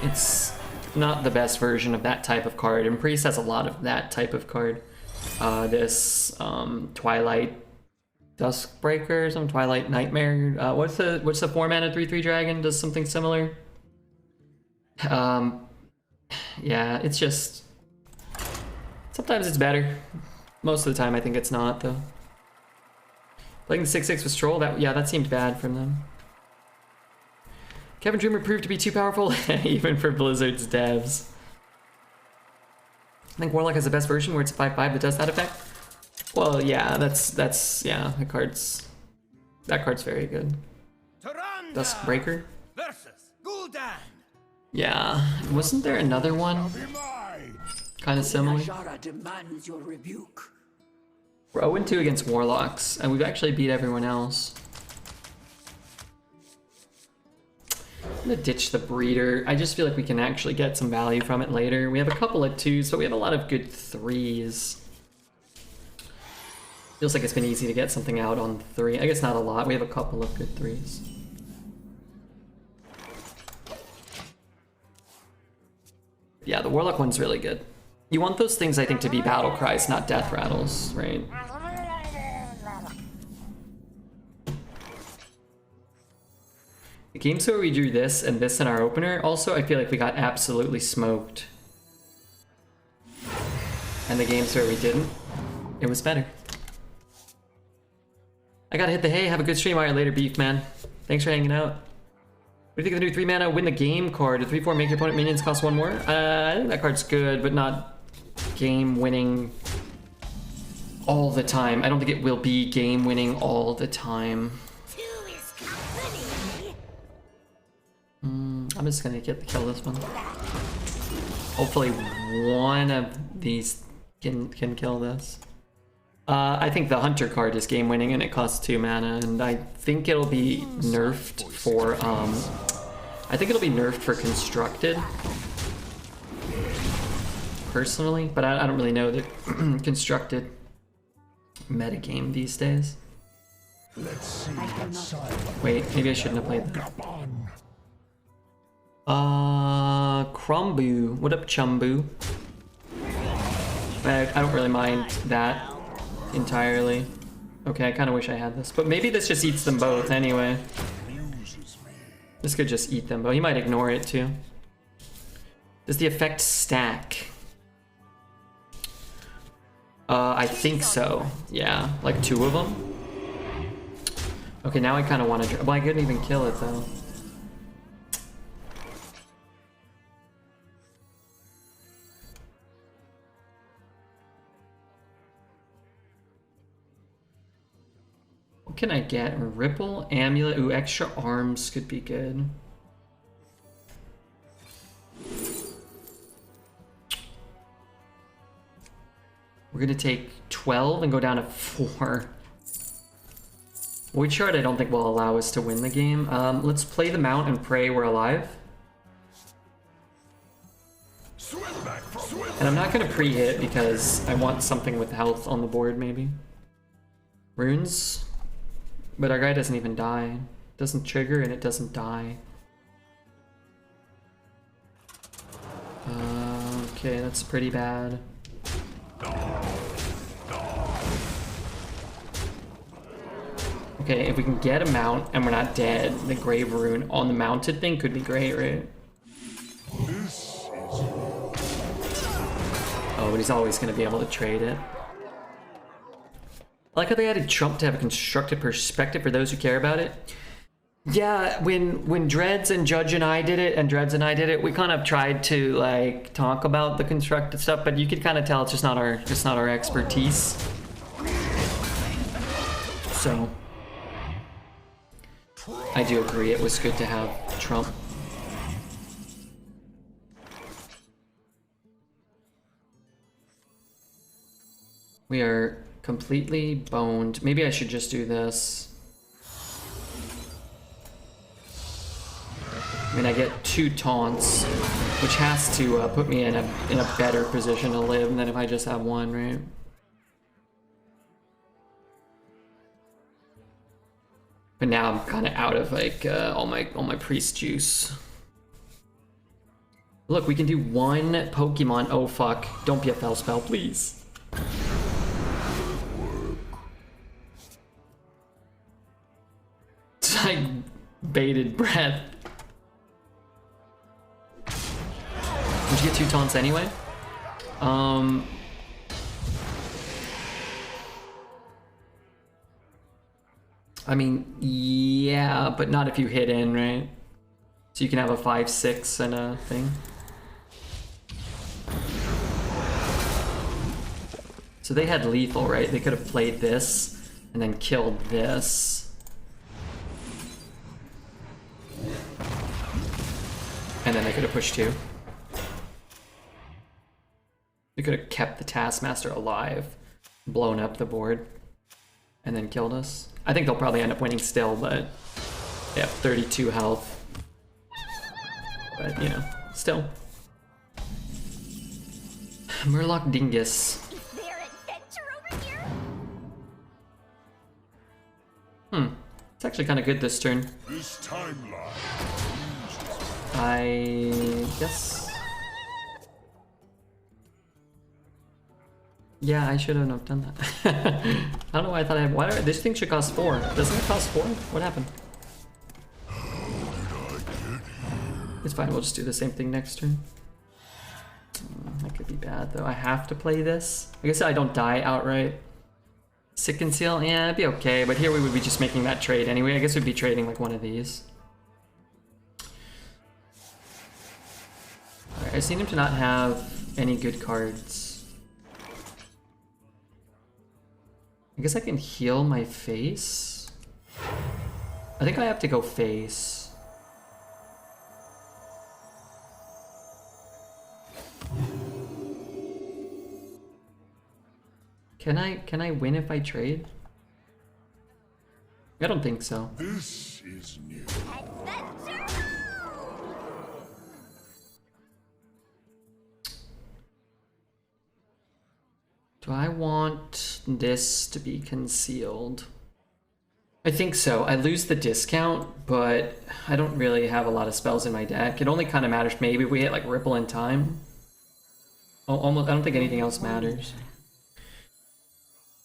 It's not the best version of that type of card, and Priest has a lot of that type of card. This Twilight Duskbreaker, some Twilight Nightmare. What's the 4-mana 3/3 dragon? Does something similar. Yeah, it's just sometimes it's better. Most of the time, I think it's not though. Playing the 6/6 with Troll, that seemed bad from them. Cavern Dreamer proved to be too powerful, even for Blizzard's devs. I think Warlock has the best version where it's a 5/5 that does that effect. Well, yeah, that's yeah, that card's very good. Duskbreaker. Yeah, wasn't there another one kind of similar? Demands your rebuke. We're 0-2 against Warlocks, and we've actually beat everyone else. I'm gonna ditch the Breeder. I just feel like we can actually get some value from it later. We have a couple of 2s, but we have a lot of good 3s. Feels like it's been easy to get something out on 3. I guess not a lot. We have a couple of good 3s. Yeah, the Warlock one's really good. You want those things, I think, to be battle cries, not death rattles, right? The games where we drew this and this in our opener, also, I feel like we got absolutely smoked. And the games where we didn't, it was better. I gotta hit the hay. Have a good stream. All right, later, Beef Man. Thanks for hanging out. What do you think of the new 3-mana win the game card? The 3/4 make your opponent minions cost 1 more? I think that card's good, but not game winning all the time. I don't think it will be game winning all the time. I'm just gonna kill this one. Hopefully one of these can kill this. I think the Hunter card is game winning and it costs 2 mana, and I think it'll be nerfed for constructed. Personally, but I don't really know the constructed metagame these days. Let's see what side. Wait, maybe I shouldn't have played that. Crumbu. What up, Chumbu? I don't really mind that entirely. Okay, I kind of wish I had this, but maybe this just eats them both anyway. This could just eat them, but he might ignore it too. Does the effect stack? I think so. Yeah, like 2 of them. Okay, now I kind of want to. Well, I couldn't even kill it though. What can I get? Ripple, Amulet. Ooh, extra arms could be good. We're gonna take 12 and go down to 4. Void Shard I don't think will allow us to win the game. Let's play the Mount and pray we're alive. And I'm not gonna pre-hit because I want something with health on the board, maybe. Runes? But our guy doesn't even die. Doesn't trigger and it doesn't die. Okay, that's pretty bad. Okay, if we can get a mount and we're not dead, the Grave Rune on the mounted thing could be great, right? Oh, but he's always going to be able to trade it. I like how they added Trump to have a constructed perspective for those who care about it. Yeah, when Dreads and Judge and I did it, we kind of tried to like talk about the constructed stuff, but you could kind of tell it's just not our expertise. So I do agree it was good to have Trump. We are completely boned. Maybe I should just do this. I mean, I get 2 taunts, which has to put me in a better position to live than if I just have 1, right? But now I'm kind of out of like all my priest juice. Look, we can do 1 Pokemon. Oh fuck! Don't be a fell spell, please. It's like bated breath. Did you get 2 taunts anyway? I mean, yeah, but not if you hit in, right? So you can have a 5/6 and a thing. So they had lethal, right? They could have played this and then killed this. And then they could have pushed 2. We could have kept the Taskmaster alive, blown up the board, and then killed us. I think they'll probably end up winning still, but they have 32 health. But, you know, still. Murloc Dingus. Is there adventure over here? It's actually kind of good this turn. This timeline. I guess. Yeah, I should have done that. I don't know why I thought I had. Why this thing should cost 4? Doesn't it cost 4? What happened? It's fine. We'll just do the same thing next turn. That could be bad though. I have to play this. I guess I don't die outright. Sick and Seal. Yeah, it'd be okay. But here we would be just making that trade anyway. I guess we'd be trading like one of these. Alright, I seem to not have any good cards. I guess I can heal my face. I think I have to go face. Can I win if I trade? I don't think so. This is new. Adventure! Do I want this to be concealed? I think so. I lose the discount, but I don't really have a lot of spells in my deck. It only kind of matters maybe if we hit like Ripple in Time. Almost, I don't think anything else matters.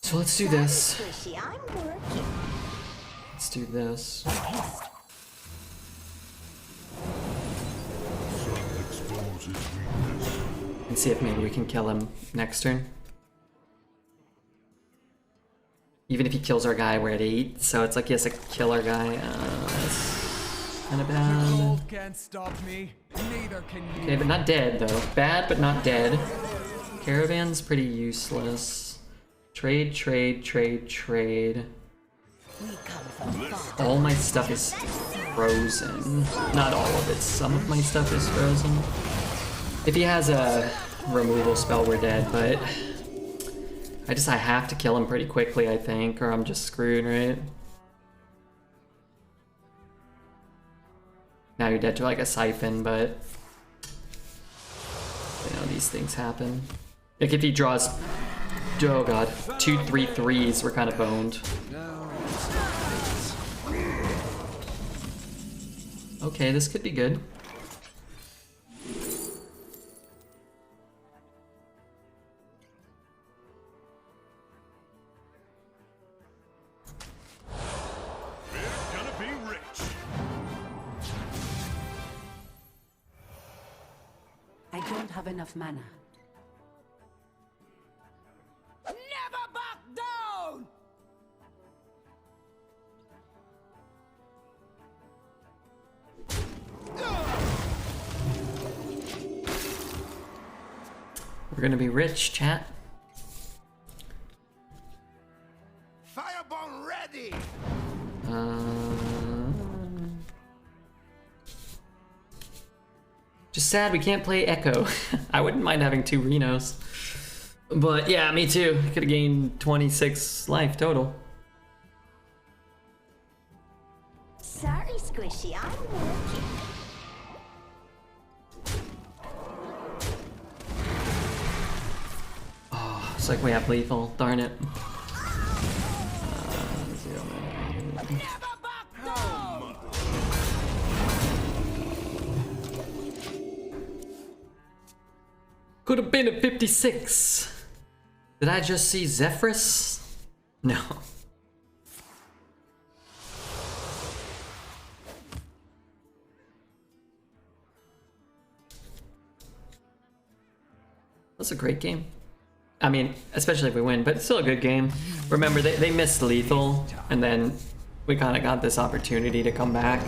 So let's do this. Let's do this. And see if maybe we can kill him next turn. Even if he kills our guy, we're at 8, so it's like he has to kill our guy. That's kind of bad. Can't stop me. Neither can you. Okay, but not dead though. Bad, but not dead. Caravan's pretty useless. Trade, trade, trade, trade. All my stuff is frozen. Not all of it. Some of my stuff is frozen. If he has a removal spell, we're dead, but I have to kill him pretty quickly, I think, or I'm just screwed, right? Now you're dead to like a siphon, but you know, these things happen. Like if he draws, oh god, 2, 3 threes, we're kind of boned. Okay, this could be good. I don't have enough mana. Never back down! We're gonna be rich, chat. Firebomb ready! Just sad we can't play Echo. I wouldn't mind having 2 Renos. But yeah, me too. Could have gained 26 life total. Sorry, Squishy, I'm working. Oh, it's like we have lethal. Darn it. Could have been a 56. Did I just see Zephyrus? No. That's a great game. I mean, especially if we win, but it's still a good game. Remember, they missed lethal, and then we kind of got this opportunity to come back.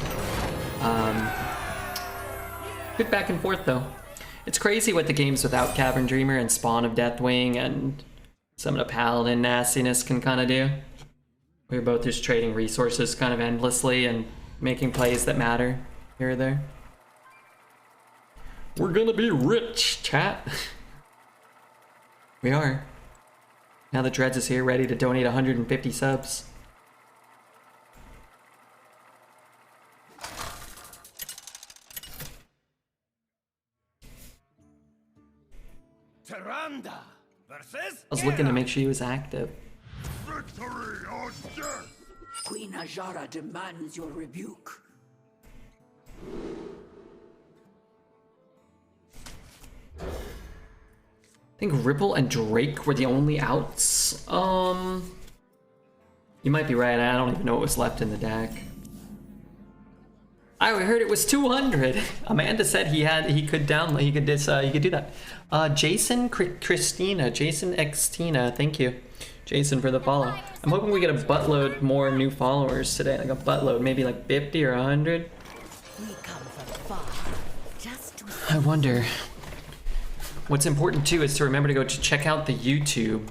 Good back and forth, though. It's crazy what the games without Cavern Dreamer and Spawn of Deathwing and some of the Paladin nastiness can kind of do. We're both just trading resources kind of endlessly and making plays that matter here or there. We're gonna be rich, chat. We are. Now that Dreads is here, ready to donate 150 subs. Tyrande versus I was looking to make sure he was active. victory or death! Queen Ajara demands your rebuke. I think Ripple and Drake were the only outs. You might be right. I don't even know what was left in the deck. I heard it was 200. Amanda said he could download. He could do that. Jason Christina, Jason X Tina. Thank you, Jason, for the follow. I'm hoping we get a buttload more new followers today. Like a buttload, maybe like 50 or 100. We come from far, just to I wonder. What's important too is to remember to go to check out the YouTube.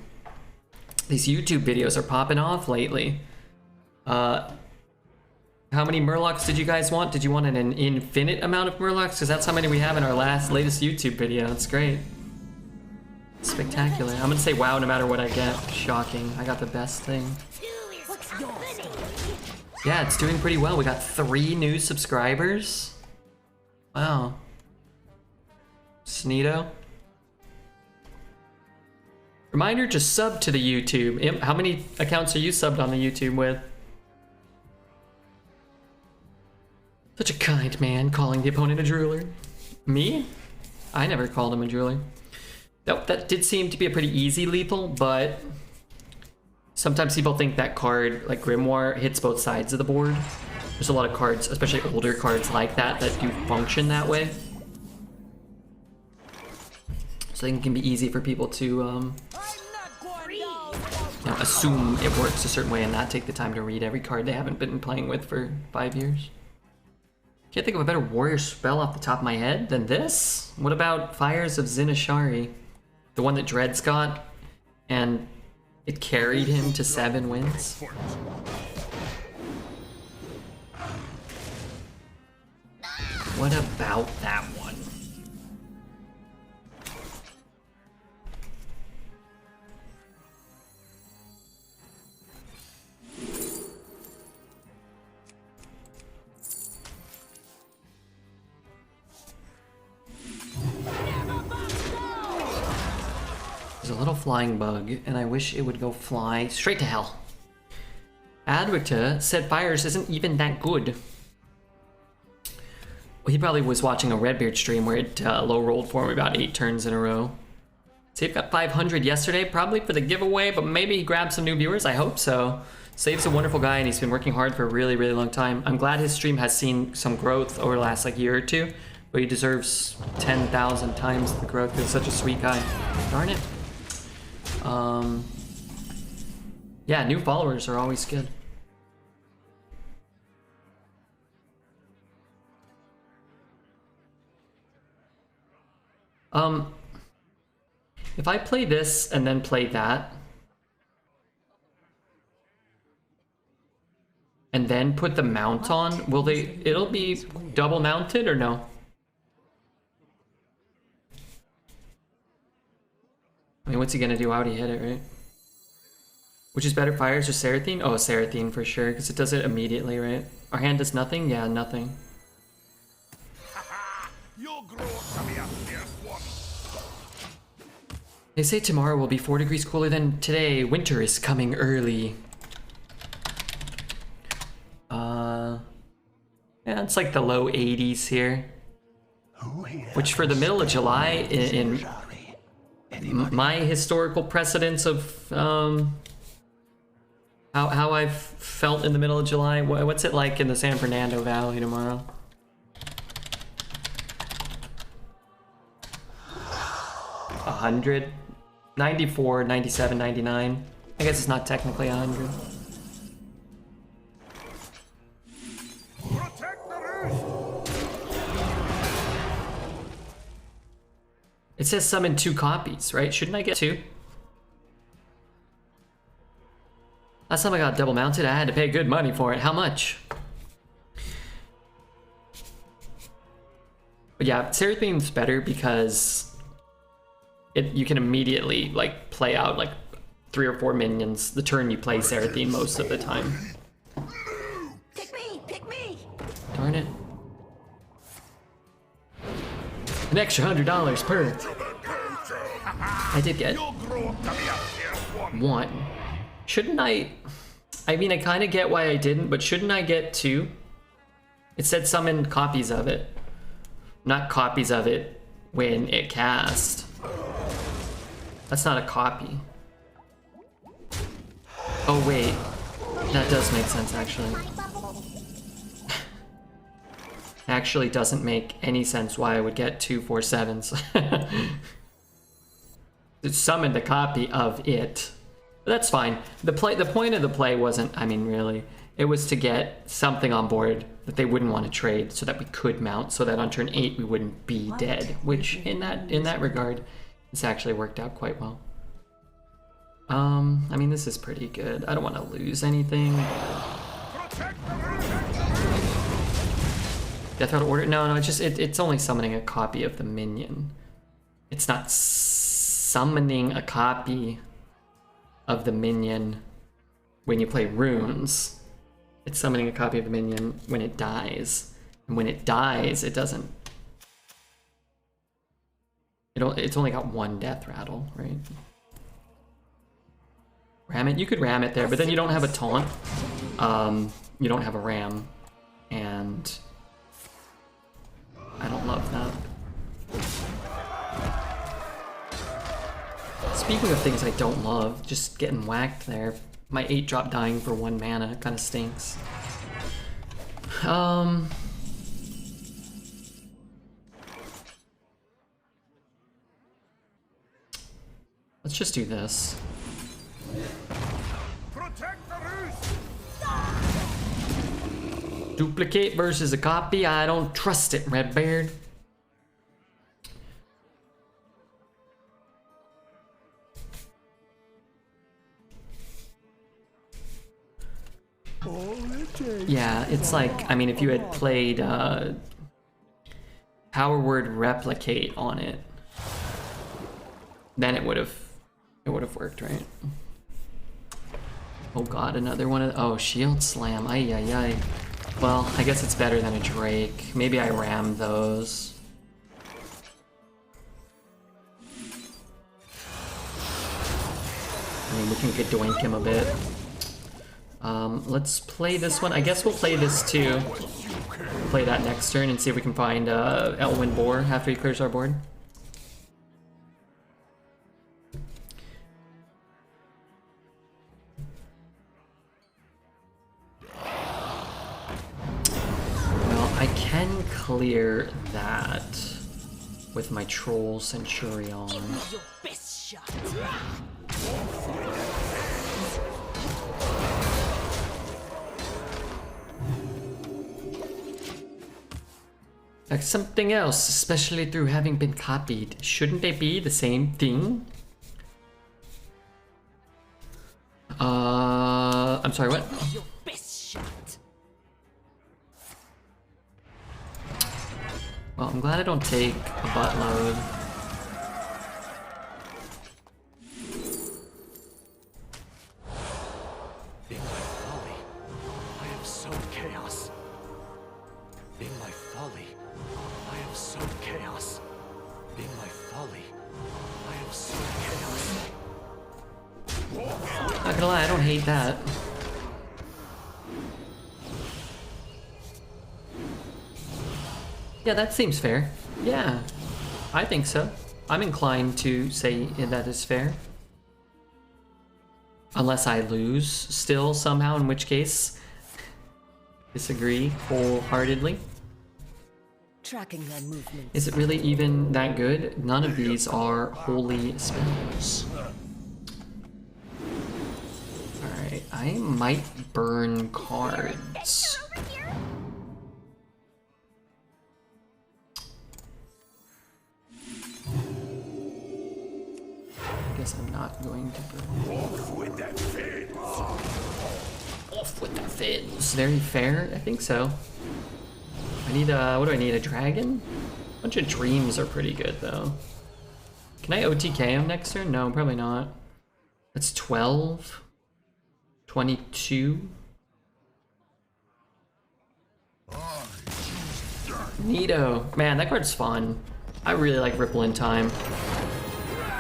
These YouTube videos are popping off lately. How many Murlocs did you guys want? Did you want an infinite amount of Murlocs? Because that's how many we have in our latest YouTube video. It's great. Spectacular. I'm gonna say wow no matter what I get. Shocking. I got the best thing. What's yours? Yeah, it's doing pretty well. We got 3 new subscribers. Wow. Sneedo. Reminder, just sub to the YouTube. Imp, how many accounts are you subbed on the YouTube with? Such a kind man calling the opponent a drooler. Me? I never called him a drooler. Nope, that did seem to be a pretty easy lethal, but sometimes people think that card, like Grimoire, hits both sides of the board. There's a lot of cards, especially older cards like that do function that way. So I think it can be easy for people to you know, assume it works a certain way and not take the time to read every card they haven't been playing with for 5 years. Can't think of a better warrior spell off the top of my head than this. What about Fires of Zinashari? The one that Dread's got, and it carried him to 7 wins. What about that one? There's a little flying bug, and I wish it would go fly straight to hell. Advocate said Fires isn't even that good. Well, he probably was watching a Redbeard stream where it low rolled for him about 8 turns in a row. Save got 500 yesterday, probably for the giveaway, but maybe he grabbed some new viewers. I hope so. Save's a wonderful guy, and he's been working hard for a really, really long time. I'm glad his stream has seen some growth over the last like year or two, but he deserves 10,000 times the growth. He's such a sweet guy. Darn it. Yeah, new followers are always good. If I play this and then play that, and then put the mount on, will they, it'll be double mounted or no? I mean, what's he gonna do? How'd he hit it, right? Which is better, Fires or Seraphine? Oh, Seraphine for sure, because it does it immediately, right? Our hand does nothing? Yeah, nothing. They say tomorrow will be 4 degrees cooler than today. Winter is coming early. Yeah, it's like the low 80s here. Which for the middle of July, in my historical precedence of how I've felt in the middle of July, what's it like in the San Fernando Valley tomorrow? A 100? 94, 97, 99. I guess it's not technically 100. It says summon 2 copies, right? Shouldn't I get 2? Last time I got double mounted, I had to pay good money for it. How much? But yeah, Seraphine's better because you can immediately like play out like 3 or 4 minions the turn you play Seraphine most of the time. Pick me! Pick me! Darn it. An extra $100 per. I did get 1. Shouldn't I mean, I kind of get why I didn't, but shouldn't I get 2? It said summon copies of it. Not copies of it when it cast. That's not a copy. Oh wait, that does make sense actually. Actually doesn't make any sense why I would get 2 4/7s. It summoned a copy of it. But that's fine. The point of the play wasn't, I mean really, it was to get something on board that they wouldn't want to trade so that we could mount, so that on turn 8 we wouldn't be dead, which in that regard, it's actually worked out quite well. I mean, this is pretty good. I don't want to lose anything. Death out of order? No, it's only summoning a copy of the minion. It's not summoning a copy of the minion when you play runes. It's summoning a copy of the minion when it dies. And when it dies, it doesn't... It's only got 1 death rattle, right? Ram it? You could ram it there, but then you don't have a taunt. You don't have a ram. And... I don't love that. Speaking of things I don't love, just getting whacked there. My 8-drop dying for 1 mana kind of stinks. Let's just do this. Duplicate versus a copy. I don't trust it, Redbeard. Yeah, it's like, I mean, if you had played Power Word Replicate on it, then it would have worked, right? Oh god, another one of oh, Shield Slam. Ay ay ay. Well, I guess it's better than a Drake. Maybe I ram those. we can doink him a bit. Let's play this one. I guess we'll play this too. Play that next turn and see if we can find Elwyn Boar after he clears our board. Well, I can clear that with my Troll Centurion. Give me your best shot. Like something else, especially through having been copied. Shouldn't they be the same thing? I'm sorry, what? Your best shot. Well, I'm glad I don't take a buttload. In my folly, I have sown chaos. In my folly, I have sown chaos. In my folly, I have sown chaos. Not gonna lie, I don't hate that. Yeah, that seems fair. Yeah, I think so. I'm inclined to say that is fair. Unless I lose still somehow, in which case, disagree wholeheartedly. Tracking their movements. Is it really even that good? None of these are holy spells. Alright, I might burn cards. I guess I'm not going to burn. Off with that fin! Off with the fins. Very fair? I think so. I need what do I need? A dragon? A bunch of dreams are pretty good though. Can I OTK him next turn? No, probably not. That's 12. 22. Neato. Man, that card's fun. I really like Ripple in Time.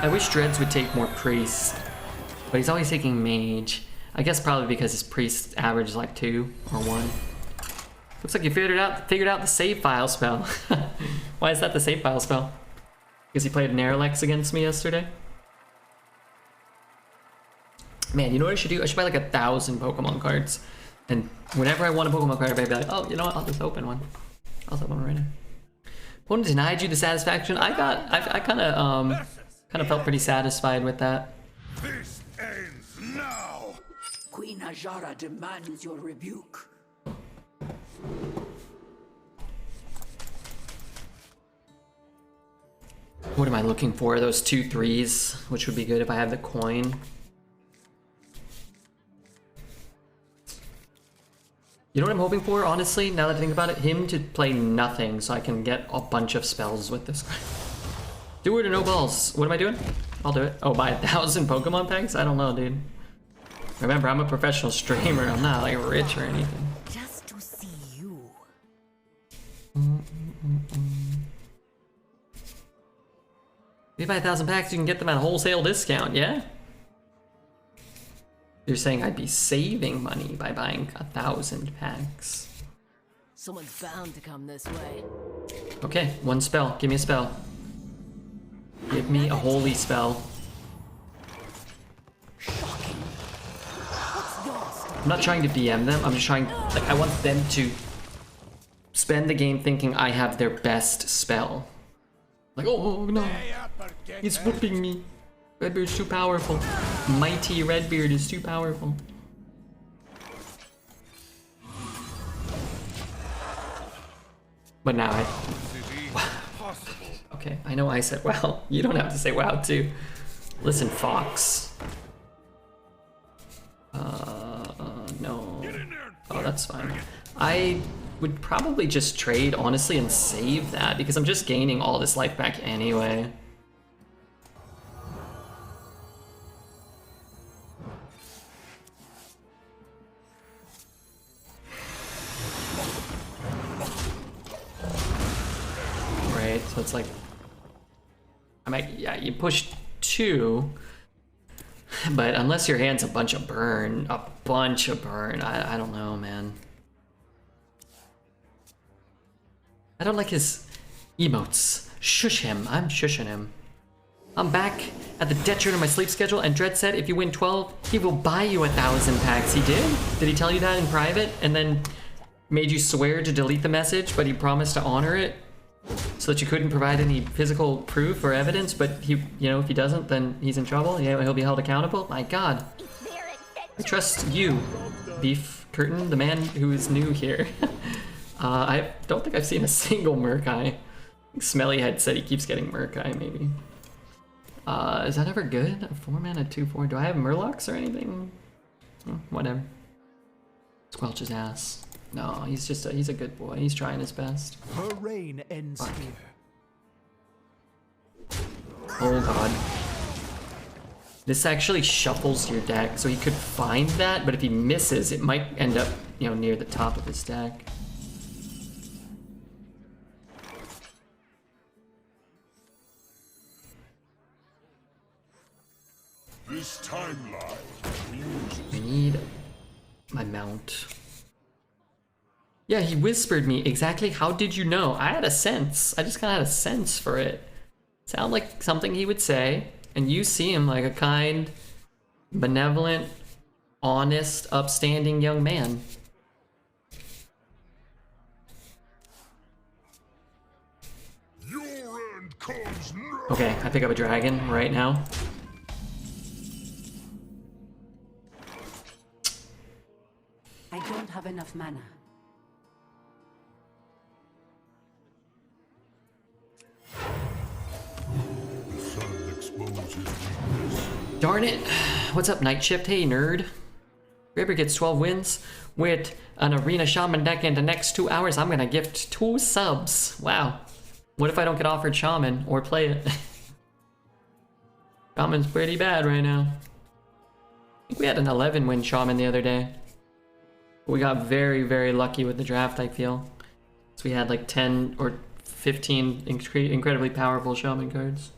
I wish Dreads would take more Priest, but he's always taking Mage. I guess probably because his Priest average is like 2 or 1. Looks like you figured out the save file spell. Why is that the save file spell? Because he played Neralex against me yesterday? Man, you know what I should do? I should buy like 1,000 Pokemon cards. And whenever I want a Pokemon card, I'd be like, oh, you know what? I'll just open one. I'll just open one right now. Opponent denied you the satisfaction. I kind of felt pretty satisfied with that. This ends now! Queen Ajara demands your rebuke. What am I looking for? Those 2 3s, which would be good if I have the coin. You know what I'm hoping for, honestly, now that I think about it? Him to play nothing so I can get a bunch of spells with this guy. Do it or no balls. What am I doing? I'll do it. Oh, buy 1,000 Pokemon packs? I don't know, dude. Remember, I'm a professional streamer. I'm not like rich or anything. Just to see you. If you buy 1,000 packs, you can get them at a wholesale discount, yeah? You're saying I'd be saving money by buying 1,000 packs. Someone's bound to come this way. Okay, 1 spell. Give me a spell. Give me a holy spell. Shocking. What's yours? I'm not trying to DM them. I'm just trying, like, I want them to spend the game thinking I have their best spell. Like, oh no, he's whooping me. Redbeard's too powerful. Mighty Redbeard is too powerful. But now okay, I know I said wow. You don't have to say wow too. Listen, Fox. No. Oh, that's fine. I would probably just trade, honestly, and save that, because I'm just gaining all this life back anyway. Right, so it's like, I might, yeah, you push 2. But unless your hand's a bunch of burn, I don't know, man. I don't like his emotes. Shush him. I'm shushing him. I'm back at the detriment of my sleep schedule, and Dredd said if you win 12, he will buy you 1,000 packs. He did? Did he tell you that in private and then made you swear to delete the message, but he promised to honor it so that you couldn't provide any physical proof or evidence, but he, you know, if he doesn't, then he's in trouble? Yeah, he'll be held accountable? My God. I trust you, Beef Curtain, the man who is new here. I don't think I've seen a single Murkai. Smellyhead said he keeps getting Murkai, maybe. Is that ever good? 4 mana, 2/4. Do I have Murlocs or anything? Whatever. Squelch his ass. No, he's a good boy. He's trying his best. Her reign ends here. Oh god. This actually shuffles your deck, so he could find that, but if he misses, it might end up, you know, near the top of his deck. This timeline. I need my mount. Yeah, he whispered me exactly. How did you know? I had a sense. I just kind of had a sense for it. Sound like something he would say, and you seem like a kind, benevolent, honest, upstanding young man. Your end comes now. Okay, I pick up a dragon right now. I don't have enough mana. The sun exposes weakness. Darn it. What's up, Night Shift? Hey, nerd. Ripper gets 12 wins with an Arena Shaman deck in the next 2 hours. I'm gonna gift 2 subs. Wow. What if I don't get offered Shaman or play it? Shaman's pretty bad right now. I think we had an 11 win Shaman the other day. We got very, very lucky with the draft, I feel. So we had like 10 or 15 incredibly powerful Shaman cards.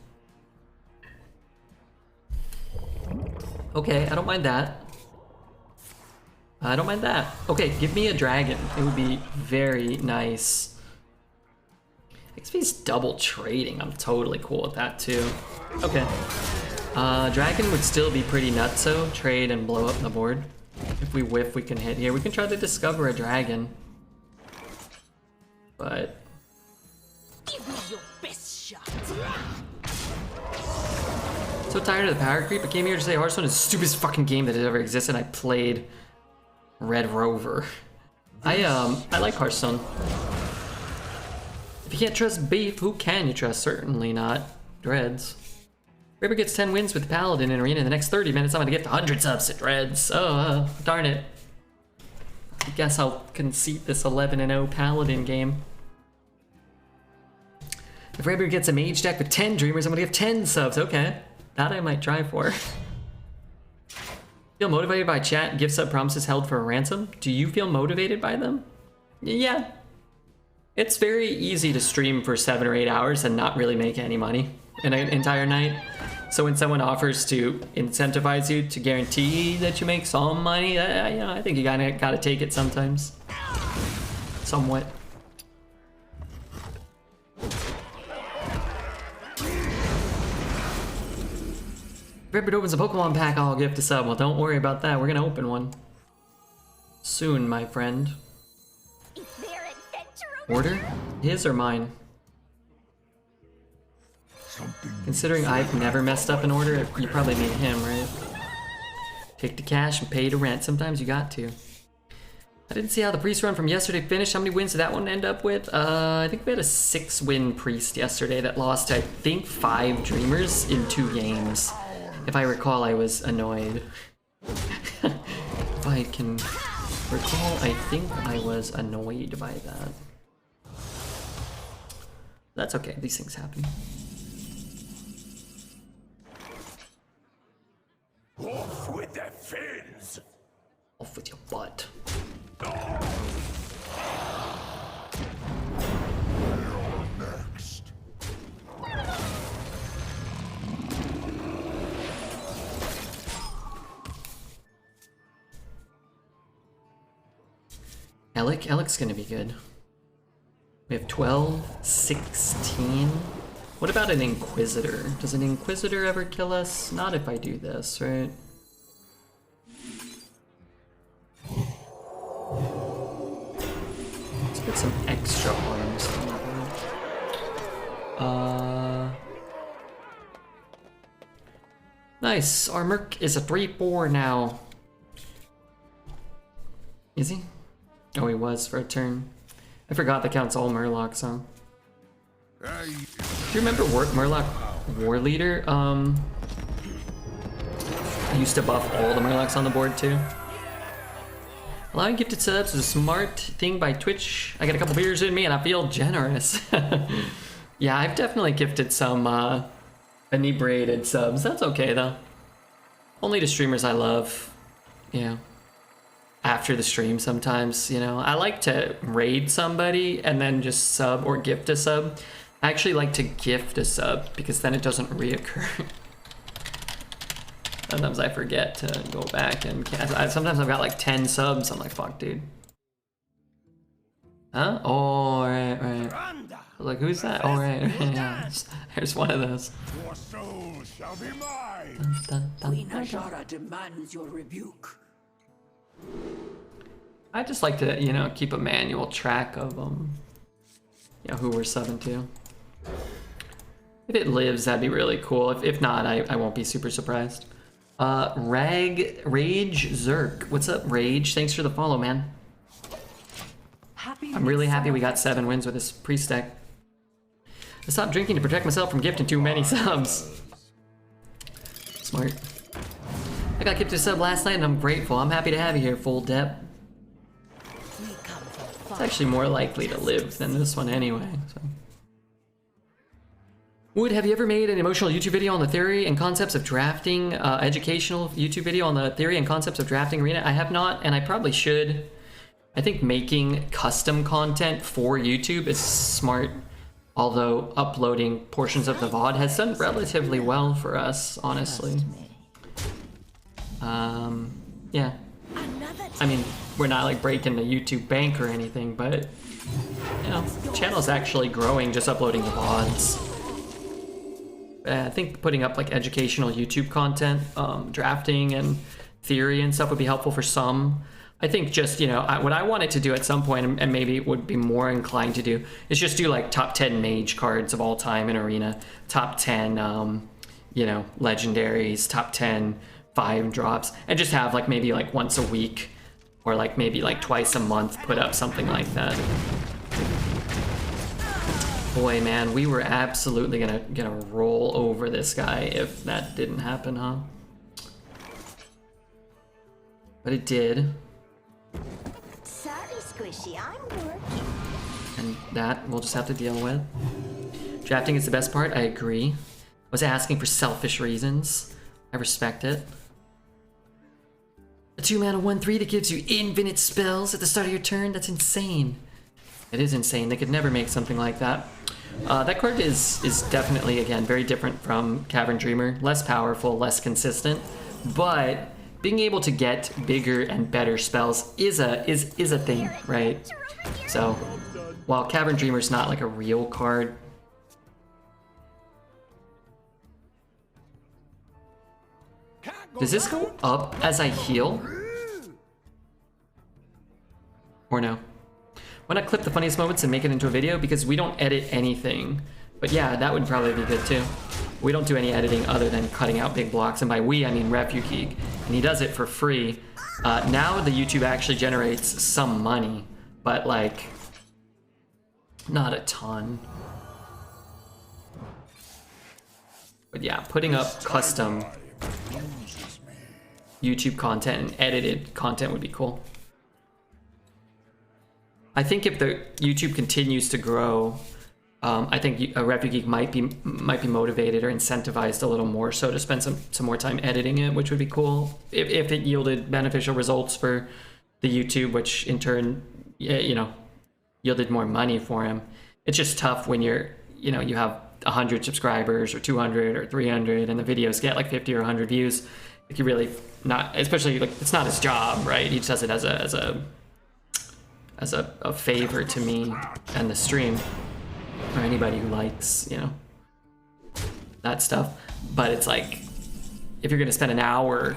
Okay, I don't mind that. I don't mind that. Okay, give me a dragon. It would be very nice. I guess if he's double trading, I'm totally cool with that too. Okay. Dragon would still be pretty nutso. Trade and blow up the board. If we whiff, we can hit here. We can try to discover a dragon. But... Give me your best shot. so tired of the power creep. I came here to say Hearthstone is the stupidest fucking game that has ever existed. I played Red Rover. I like Hearthstone. If you can't trust Beef, who can you trust? Certainly not Dreads. Ripper gets 10 wins with Paladin in Arena in the next 30 minutes. I'm gonna gift 100 subs to Dreads. Oh, darn it. I guess I'll concede this 11-0 Paladin game. If Ripper gets a mage deck with 10 Dreamers, I'm gonna give 10 subs. Okay, that I might try for. Feel motivated by chat, gift sub promises held for a ransom? Do you feel motivated by them? Yeah. It's very easy to stream for 7 or 8 hours and not really make any money in an entire night. So when someone offers to incentivize you to guarantee that you make some money, you know, I think you gotta take it sometimes. Somewhat. If Ripper opens a Pokemon pack, I'll gift a sub. Well, don't worry about that. We're gonna open one soon, my friend. Is there adventure Order? His or mine? Considering I've never messed up an order, you probably mean him, right? Take the cash and pay the rent. Sometimes you got to. I didn't see how the priest run from yesterday finished. How many wins did that one end up with? I think we had a 6-win priest yesterday that lost, I think, 5 dreamers in 2 games. If I recall, I was annoyed. If I can recall, I think I was annoyed by that. That's okay, these things happen. Off with the fins! Off with your butt. Next. Alec's gonna be good. We have 12, 16. What about an Inquisitor? Does an Inquisitor ever kill us? Not if I do this, right? Let's get some extra arms. Nice. Our Merc is a 3/4 now. Is he? Oh, he was for a turn. I forgot that counts all Murlocs, huh? Do you remember Murloc War Leader? Used to buff all the Murlocs on the board too. Allowing gifted subs is a smart thing by Twitch. I got a couple beers in me and I feel generous. Yeah, I've definitely gifted some inebriated subs. That's okay though. Only to streamers I love. Yeah. After the stream sometimes, you know. I like to raid somebody and then just sub or gift a sub. I actually like to gift a sub because then it doesn't reoccur. Sometimes I forget to go back and sometimes I've got like 10 subs. I'm like, fuck, dude. Huh? Oh, right. Like, who's that? Oh, right. Yeah, there's one of those. Your soul shall be mine. Queen Ashara demands your rebuke. I just like to, you know, keep a manual track of who we're subbing to. If it lives, that'd be really cool. If not, I won't be super surprised. Rage Zerk. What's up, Rage? Thanks for the follow, man. I'm really happy we got 7 wins with this priest deck. I stopped drinking to protect myself from gifting too many subs. Smart. I got gifted a sub last night and I'm grateful. I'm happy to have you here, Full Depth. It's actually more likely to live than this one anyway. So. Wood, have you ever made an emotional YouTube video on the theory and concepts of drafting, educational YouTube video on the theory and concepts of drafting Arena? I have not, and I probably should. I think making custom content for YouTube is smart, although uploading portions of the VOD has done relatively well for us, honestly. Yeah. I mean, we're not like breaking the YouTube bank or anything, but, you know, the channel's actually growing just uploading the VODs. I think putting up like educational YouTube content, drafting and theory and stuff would be helpful for some. I think just, you know, what I wanted to do at some point, and maybe would be more inclined to do, is just do like top 10 mage cards of all time in Arena, top 10, you know, legendaries, top 10 5 drops, and just have like maybe like once a week or like maybe like twice a month put up something like that. Boy, man, we were absolutely gonna roll over this guy if that didn't happen, huh? But it did. Sorry, Squishy, I'm working. And that we'll just have to deal with. Drafting is the best part, I agree. Was asking for selfish reasons. I respect it. A 2-mana 1/3 that gives you infinite spells at the start of your turn, that's insane. It is insane, they could never make something like that. That card is definitely, again, very different from Cavern Dreamer. Less powerful, less consistent, but being able to get bigger and better spells is a thing, right? So, while Cavern Dreamer's not like a real card, does this go up as I heal? Or no? Why not clip the funniest moments and make it into a video? Because we don't edit anything. But yeah, that would probably be good too. We don't do any editing other than cutting out big blocks. And by we, I mean Refugeek. And he does it for free. Now the YouTube actually generates some money, but like, not a ton. But yeah, putting up custom YouTube content and edited content would be cool. I think if the YouTube continues to grow, I think a Refugeek might be motivated or incentivized a little more so to spend some more time editing it, which would be cool if it yielded beneficial results for the YouTube, which in turn, you know, yielded more money for him. It's just tough when you have 100 subscribers or 200 or 300 and the videos get like 50 or 100 views. Like you really not, especially like it's not his job, right? He just does it as as a favor to me and the stream, or anybody who likes, you know, that stuff. But it's like, if you're gonna spend an hour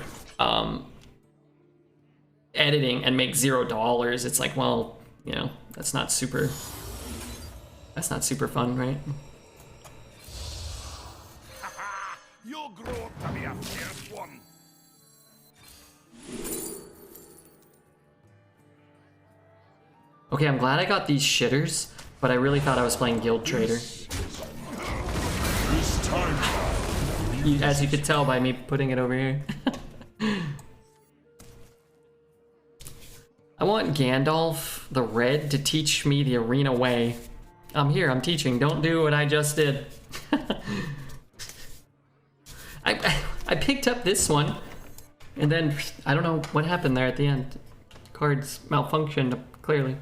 editing and make $0, it's like, well, you know, that's not super fun, right? You'll grow up to be a fierce one. Okay, I'm glad I got these shitters, but I really thought I was playing Guild Trader. As you could tell by me putting it over here. I want Gandalf the Red to teach me the arena way. I'm here, I'm teaching, don't do what I just did. I picked up this one, and then I don't know what happened there at the end. Cards malfunctioned, clearly.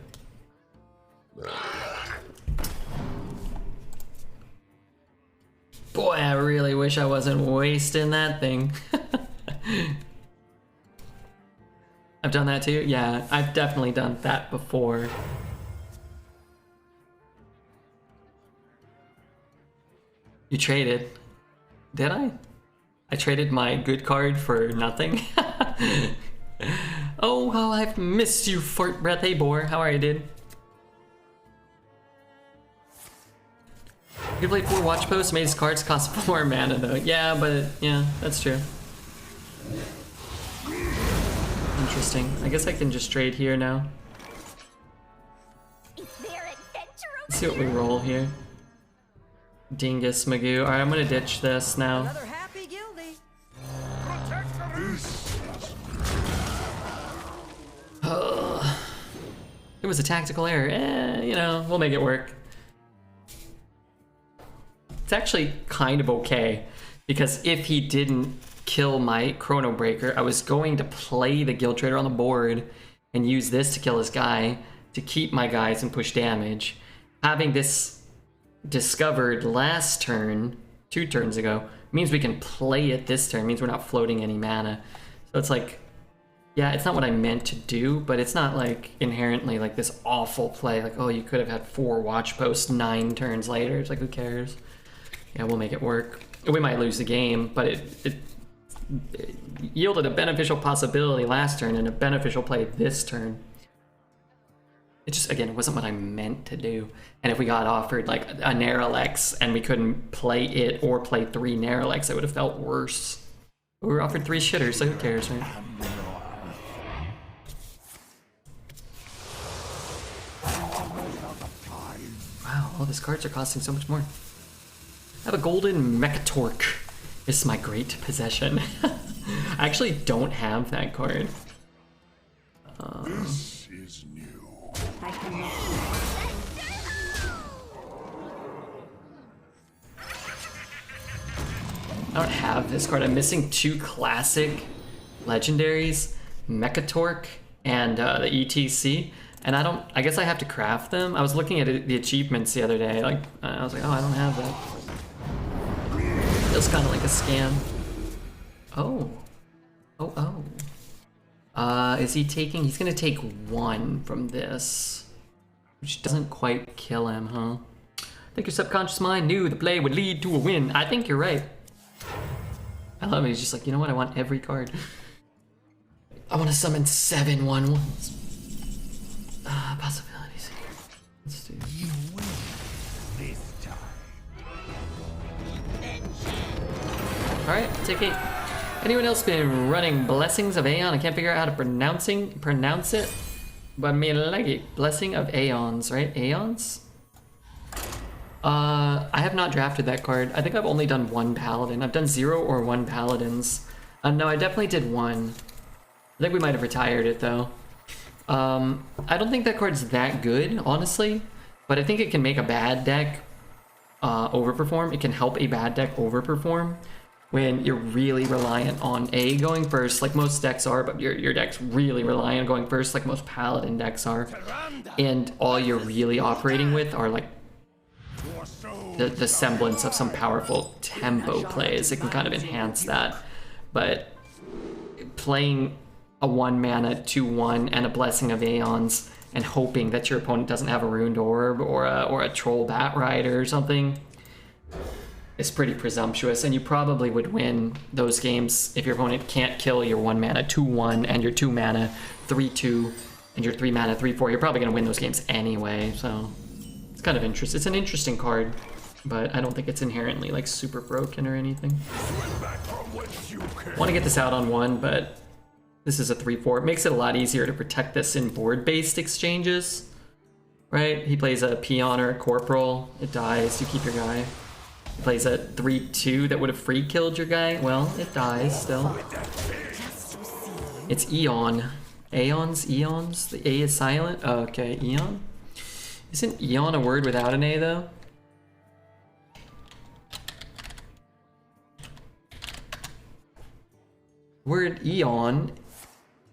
Boy, I really wish I wasn't wasting that thing. I've done that too? Yeah, I've definitely done that before. You traded. Did I? I traded my good card for nothing. Oh, how I've missed you, Fort Breath. Hey, Boar. How are you, dude? You play 4 watch posts, made his cards cost 4 mana though. Yeah, but yeah, that's true. Interesting. I guess I can just trade here now. Let's see what we roll here. Dingus Magoo. Alright, I'm gonna ditch this now. Another happy guildie. It was a tactical error. You know, we'll make it work. It's actually kind of okay, because if he didn't kill my Chronobreaker, I was going to play the Guild Trader on the board and use this to kill his guy to keep my guys and push damage. Having this discovered last turn, 2 turns ago, means we can play it this turn, means we're not floating any mana. So it's like, yeah, it's not what I meant to do, but it's not like inherently like this awful play, like, oh, you could have had 4 watch posts 9 turns later. It's like, who cares? Yeah, we'll make it work. We might lose the game, but it yielded a beneficial possibility last turn and a beneficial play this turn. It just, again, it wasn't what I meant to do. And if we got offered like a Naralex and we couldn't play it or play 3 Naralex, it would have felt worse. But we were offered 3 shitters, so who cares, right? Wow, all these cards are costing so much more. I have a golden Mechatork. This is my great possession. I actually don't have that card. This is new. I don't have this card. I'm missing 2 classic legendaries, Mechatork and the ETC. And I guess I have to craft them. I was looking at the achievements the other day. Like, I was like, oh, I don't have that. Feels kind of like a scam. Oh. Is he taking? He's gonna take 1 from this, which doesn't quite kill him, huh? I think your subconscious mind knew the play would lead to a win. I think you're right. I love it. He's just like, you know what? I want every card. I want to summon 7 1/1s. Possibilities here. Let's do. You win this time. Alright, take 8. Anyone else been running Blessings of Aeon? I can't figure out how to pronounce it, but me like it. Blessing of Aeons, right? Aeons? I have not drafted that card. I think I've only done 1 Paladin. I've done 0 or 1 Paladins. No, I definitely did 1. I think we might have retired it though. I don't think that card's that good, honestly, but I think it can make a bad deck overperform. It can help a bad deck overperform when you're really reliant on A going first, like most decks are, but your deck's really reliant on going first, like most Paladin decks are, and all you're really operating with are like the semblance of some powerful tempo plays. It can kind of enhance that, but playing a 1 mana 2/1 and a Blessing of Aeons and hoping that your opponent doesn't have a Ruined Orb or a Troll Bat Rider or something is pretty presumptuous, and you probably would win those games if your opponent can't kill your 1 mana 2/1 and your 2 mana 3/2 and your 3 mana 3/4. You're probably going to win those games anyway, so it's kind of interesting. It's an interesting card, but I don't think it's inherently like super broken or anything. Want to get this out on 1, but this is a 3/4. It makes it a lot easier to protect this in board-based exchanges, right? He plays a Peon or a Corporal, it dies, you keep your guy. He plays a 3/2 that would have free killed your guy, well, it dies still. It's Eon. Aeons? Eons? The A is silent? Oh, okay, Eon? Isn't Eon a word without an A though? Word Eon,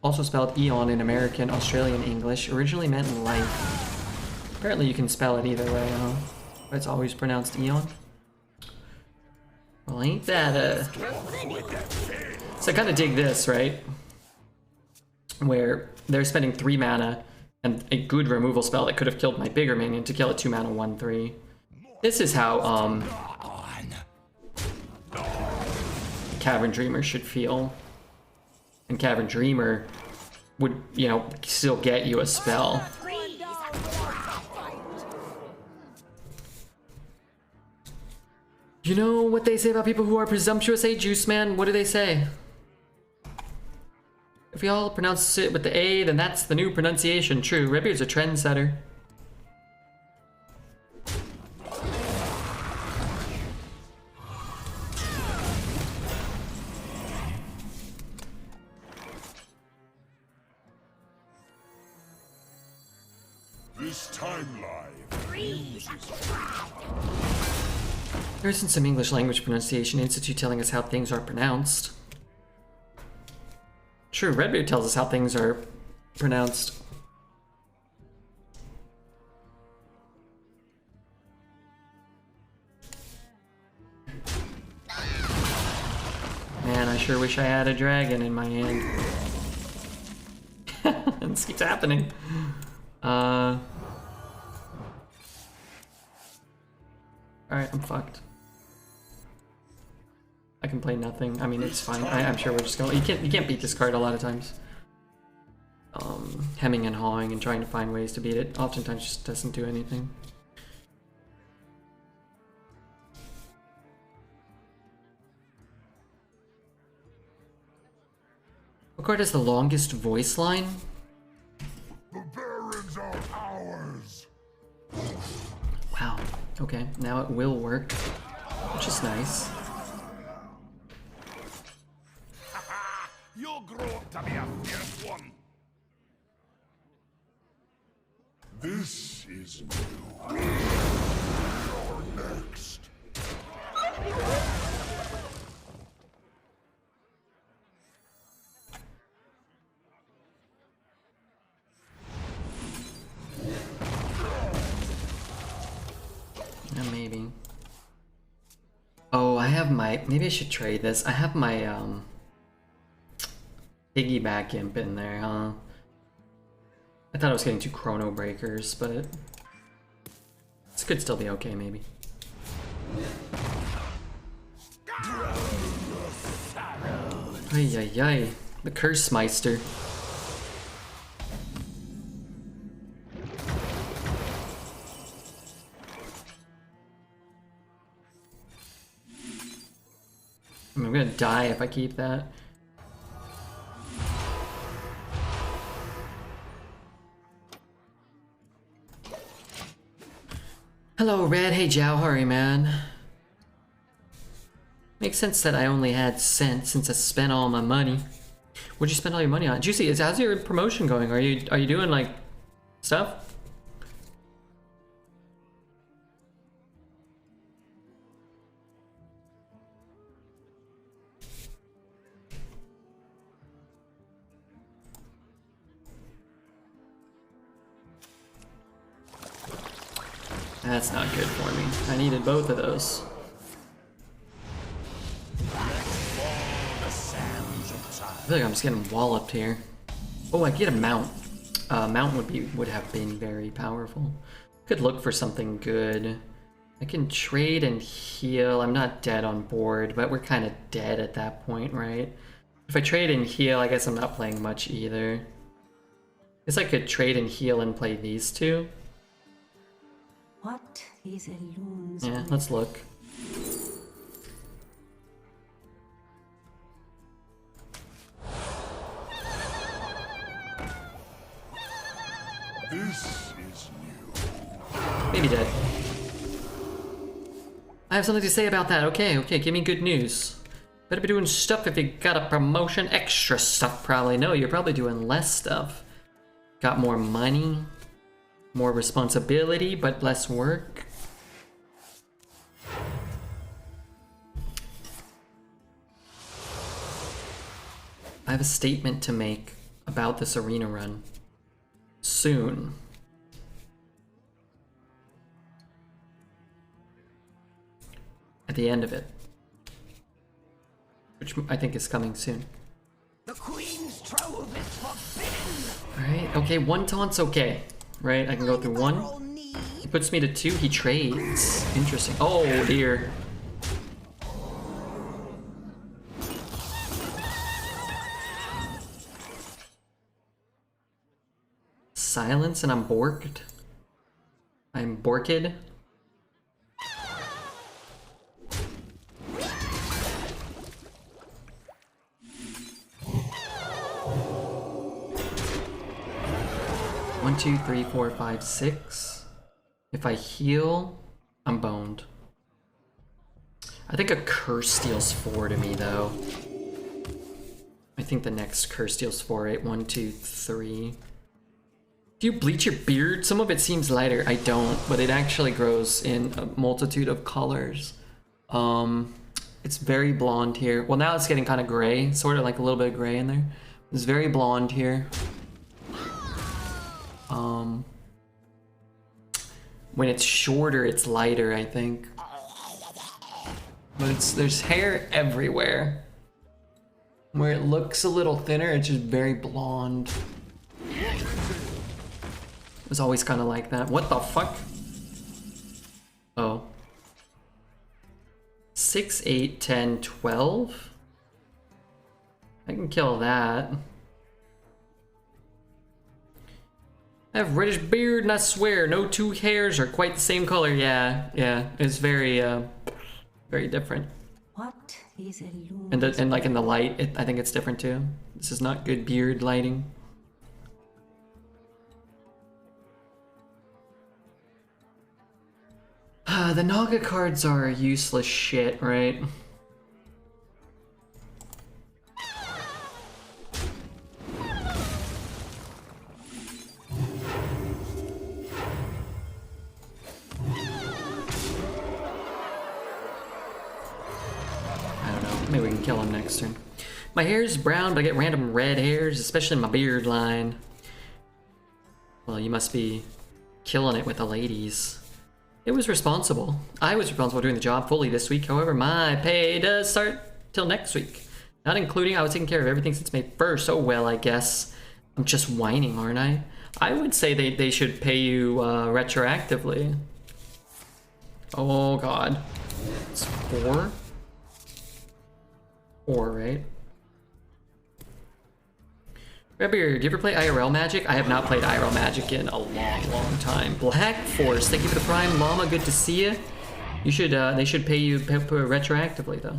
also spelled Eon in American, Australian English, originally meant life. Apparently you can spell it either way, huh? But it's always pronounced Eon. Well, ain't that So I kind of dig this, right? Where they're spending 3 mana and a good removal spell that could have killed my bigger minion to kill a 2 mana 1/3. This is how Cavern Dreamer should feel. And Cavern Dreamer would, you know, still get you a spell. You know what they say about people who are presumptuous, eh, Juice Man? What do they say? If we all pronounce it with the A, then that's the new pronunciation. True, Redbeard's a trendsetter. This timeline. There isn't some English language pronunciation institute telling us how things are pronounced. True, Redbeard tells us how things are pronounced. Man, I sure wish I had a dragon in my hand. This keeps happening. Alright, I'm fucked. I can play nothing. I mean, it's fine. I'm sure we're just gonna. You can't beat this card a lot of times. Hemming and hawing and trying to find ways to beat it oftentimes just doesn't do anything. What card has the longest voice line? The barons are ours. Wow. Okay, now it will work, which is nice. You'll grow up to be a fierce one. This is new. You're next. Yeah, maybe. Oh, I have my. Maybe I should trade this. I have my piggyback imp in there, huh? I thought I was getting 2 Chronobreakers, but this could still be okay, maybe. Ay ay ay, the Curse Meister. I'm gonna die if I keep that. Hello, Red. Hey, Jow. Hurry, man. Makes sense that I only had cents since I spent all my money. What'd you spend all your money on? Juicy, how's your promotion going? Are you doing like stuff? That's not good for me. I needed both of those. I feel like I'm just getting walloped here. Oh, I get a mount. Mount would have been very powerful. Could look for something good. I can trade and heal. I'm not dead on board, but we're kind of dead at that point, right? If I trade and heal, I guess I'm not playing much either. Guess I could trade and heal and play these two. What is a loon's Yeah, let's look. This is new. Maybe dead. I have something to say about that. Okay, give me good news. Better be doing stuff if you got a promotion. Extra stuff, probably. No, you're probably doing less stuff. Got more money, more responsibility, but less work. I have a statement to make about this arena run. Soon. At the end of it. Which I think is coming soon. The Queen's trove is forbidden. Alright, okay, one taunt's okay. Right, I can go through one. He puts me to 2, he trades. Interesting. Oh dear. Silence and I'm borked. I'm borked. One, 2, 3, 4, 5, 6. If I heal, I'm boned. I think a curse deals 4 to me though. I think the next curse deals 4, right? 1, 2, 3. Do you bleach your beard? Some of it seems lighter. I don't, but it actually grows in a multitude of colors. It's very blonde here. Well, now it's getting kind of gray, sort of like a little bit of gray in there. It's very blonde here. When it's shorter, it's lighter, I think. But there's hair everywhere. Where it looks a little thinner, it's just very blonde. It was always kind of like that. What the fuck? Oh. 6, 8, 10, 12? I can kill that. I have reddish beard and I swear no two hairs are quite the same color. Yeah, it's very, very different. What is a loon? And like in the light, I think it's different too. This is not good beard lighting. The Naga cards are useless shit, right? Maybe we can kill him next turn. My hair is brown, but I get random red hairs, especially in my beard line. Well, you must be killing it with the ladies. It was responsible. I was responsible for doing the job fully this week. However, my pay does start till next week. Not including I was taking care of everything since May 1st. Oh well, I guess. I'm just whining, aren't I? I would say they should pay you retroactively. Oh god. It's 4? 4, right? Redbeard, do you ever play IRL Magic? I have not played IRL Magic in a long time. Black Force, thank you for the Prime. Llama, good to see you. You should, they should pay you retroactively, though.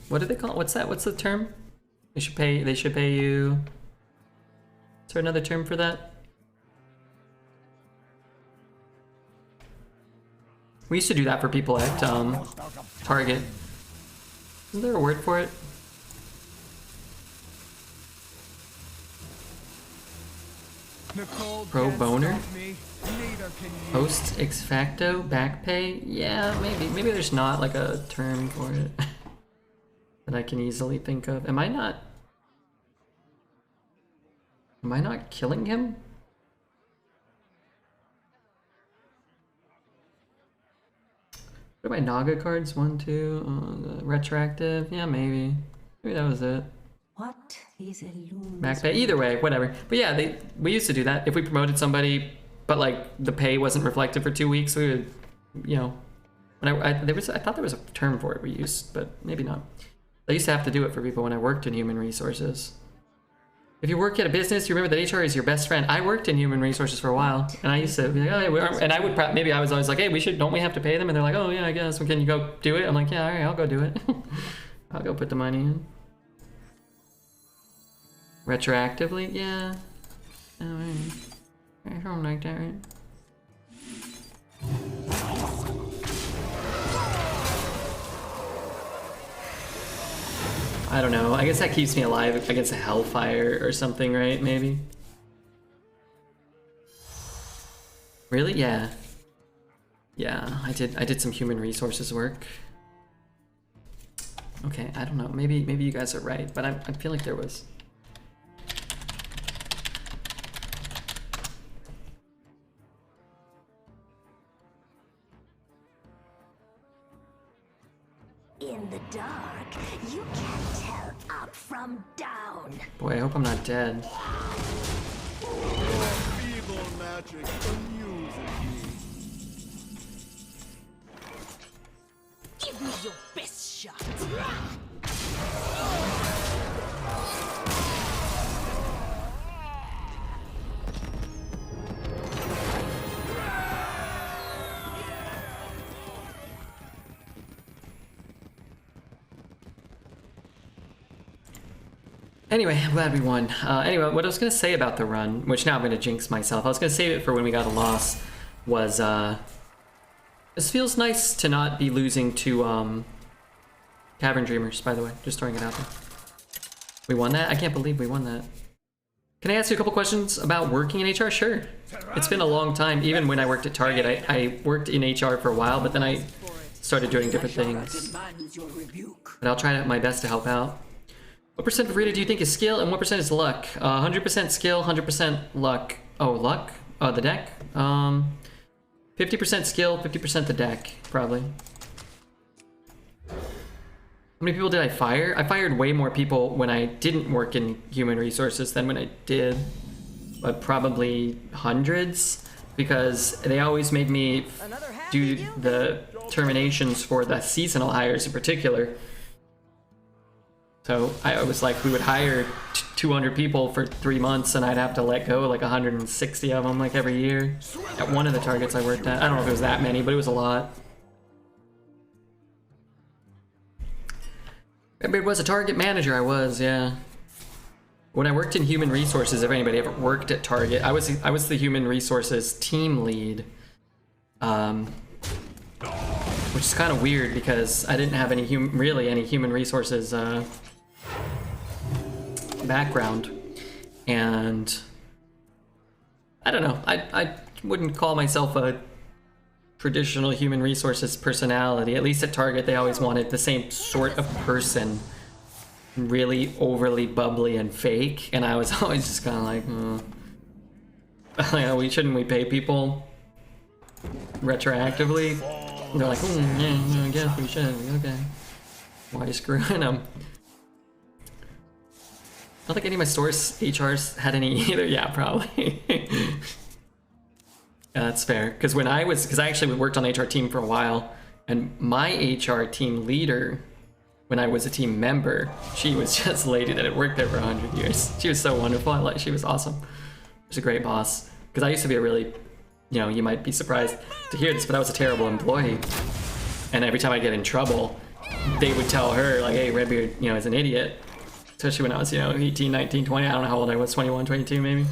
What do they call it? What's that? What's the term? They should pay you... Is there another term for that? We used to do that for people at Target. Isn't there a word for it? Pro boner? Post ex facto back pay? Yeah, maybe. Maybe there's not like a term for it that I can easily think of. Am I not killing him? What are my Naga cards? 1, 2, the retroactive. Yeah, maybe. Maybe that was it. What is illusion? Back pay. Either way, whatever. But yeah, we used to do that. If we promoted somebody, but like the pay wasn't reflected for 2 weeks, we would, you know, when I thought there was a term for it we used, but maybe not. I used to have to do it for people when I worked in human resources. If you work at a business, you remember that HR is your best friend. I worked in human resources for a while, and I used to be like, oh, yeah, and I would maybe I was always like, hey, don't we have to pay them? And they're like, oh yeah, I guess. Well, can you go do it? I'm like, yeah, all right, I'll go do it. I'll go put the money in. Retroactively, yeah. Oh, right. Something like that, right? I don't know. I guess that keeps me alive against a hellfire or something, right? Maybe. Really? Yeah. Yeah, I did some human resources work. Okay, I don't know. Maybe you guys are right, but I feel like there was. In the dark, you can't tell up from down. Boy, I hope I'm not dead. Evil magic amuses me. Give me your best shot. Anyway, I'm glad we won. Anyway, what I was going to say about the run, which now I'm going to jinx myself, I was going to save it for when we got a loss, was, this feels nice to not be losing to, Tavern Dreamers, by the way. Just throwing it out there. We won that? I can't believe we won that. Can I ask you a couple questions about working in HR? Sure. It's been a long time. Even when I worked at Target, I worked in HR for a while, but then I started doing different things. But I'll try my best to help out. What percent of Rita do you think is skill and what percent is luck? 100% skill, 100% luck. Oh, luck? Oh, the deck? 50% skill, 50% the deck, probably. How many people did I fire? I fired way more people when I didn't work in human resources than when I did. But probably hundreds, because they always made me do the terminations for the seasonal hires in particular. So I was like, we would hire 200 people for 3 months and I'd have to let go like 160 of them like every year. At one of the targets I worked at. I don't know if it was that many, but it was a lot. It was a Target manager, I was, yeah. When I worked in human resources, if anybody ever worked at Target, I was the human resources team lead. Which is kind of weird because I didn't have any human resources background, and I don't know. I wouldn't call myself a traditional human resources personality. At least at Target, they always wanted the same sort of person, really overly bubbly and fake, and I was always just kind of like, shouldn't we pay people retroactively? And they're like, yeah, I guess we should. Okay, why are you screwing them? I don't think any of my stores HRs had any either. Yeah, probably. Yeah, that's fair. Because I actually worked on the HR team for a while, and my HR team leader, when I was a team member, she was just a lady that had worked there for 100 years. She was so wonderful. She was awesome. She was a great boss. Because I used to be a really, you might be surprised to hear this, but I was a terrible employee. And every time I get in trouble, they would tell her, like, hey, Redbeard, is an idiot. Especially when I was, 18, 19, 20. I don't know how old I was, 21, 22 maybe.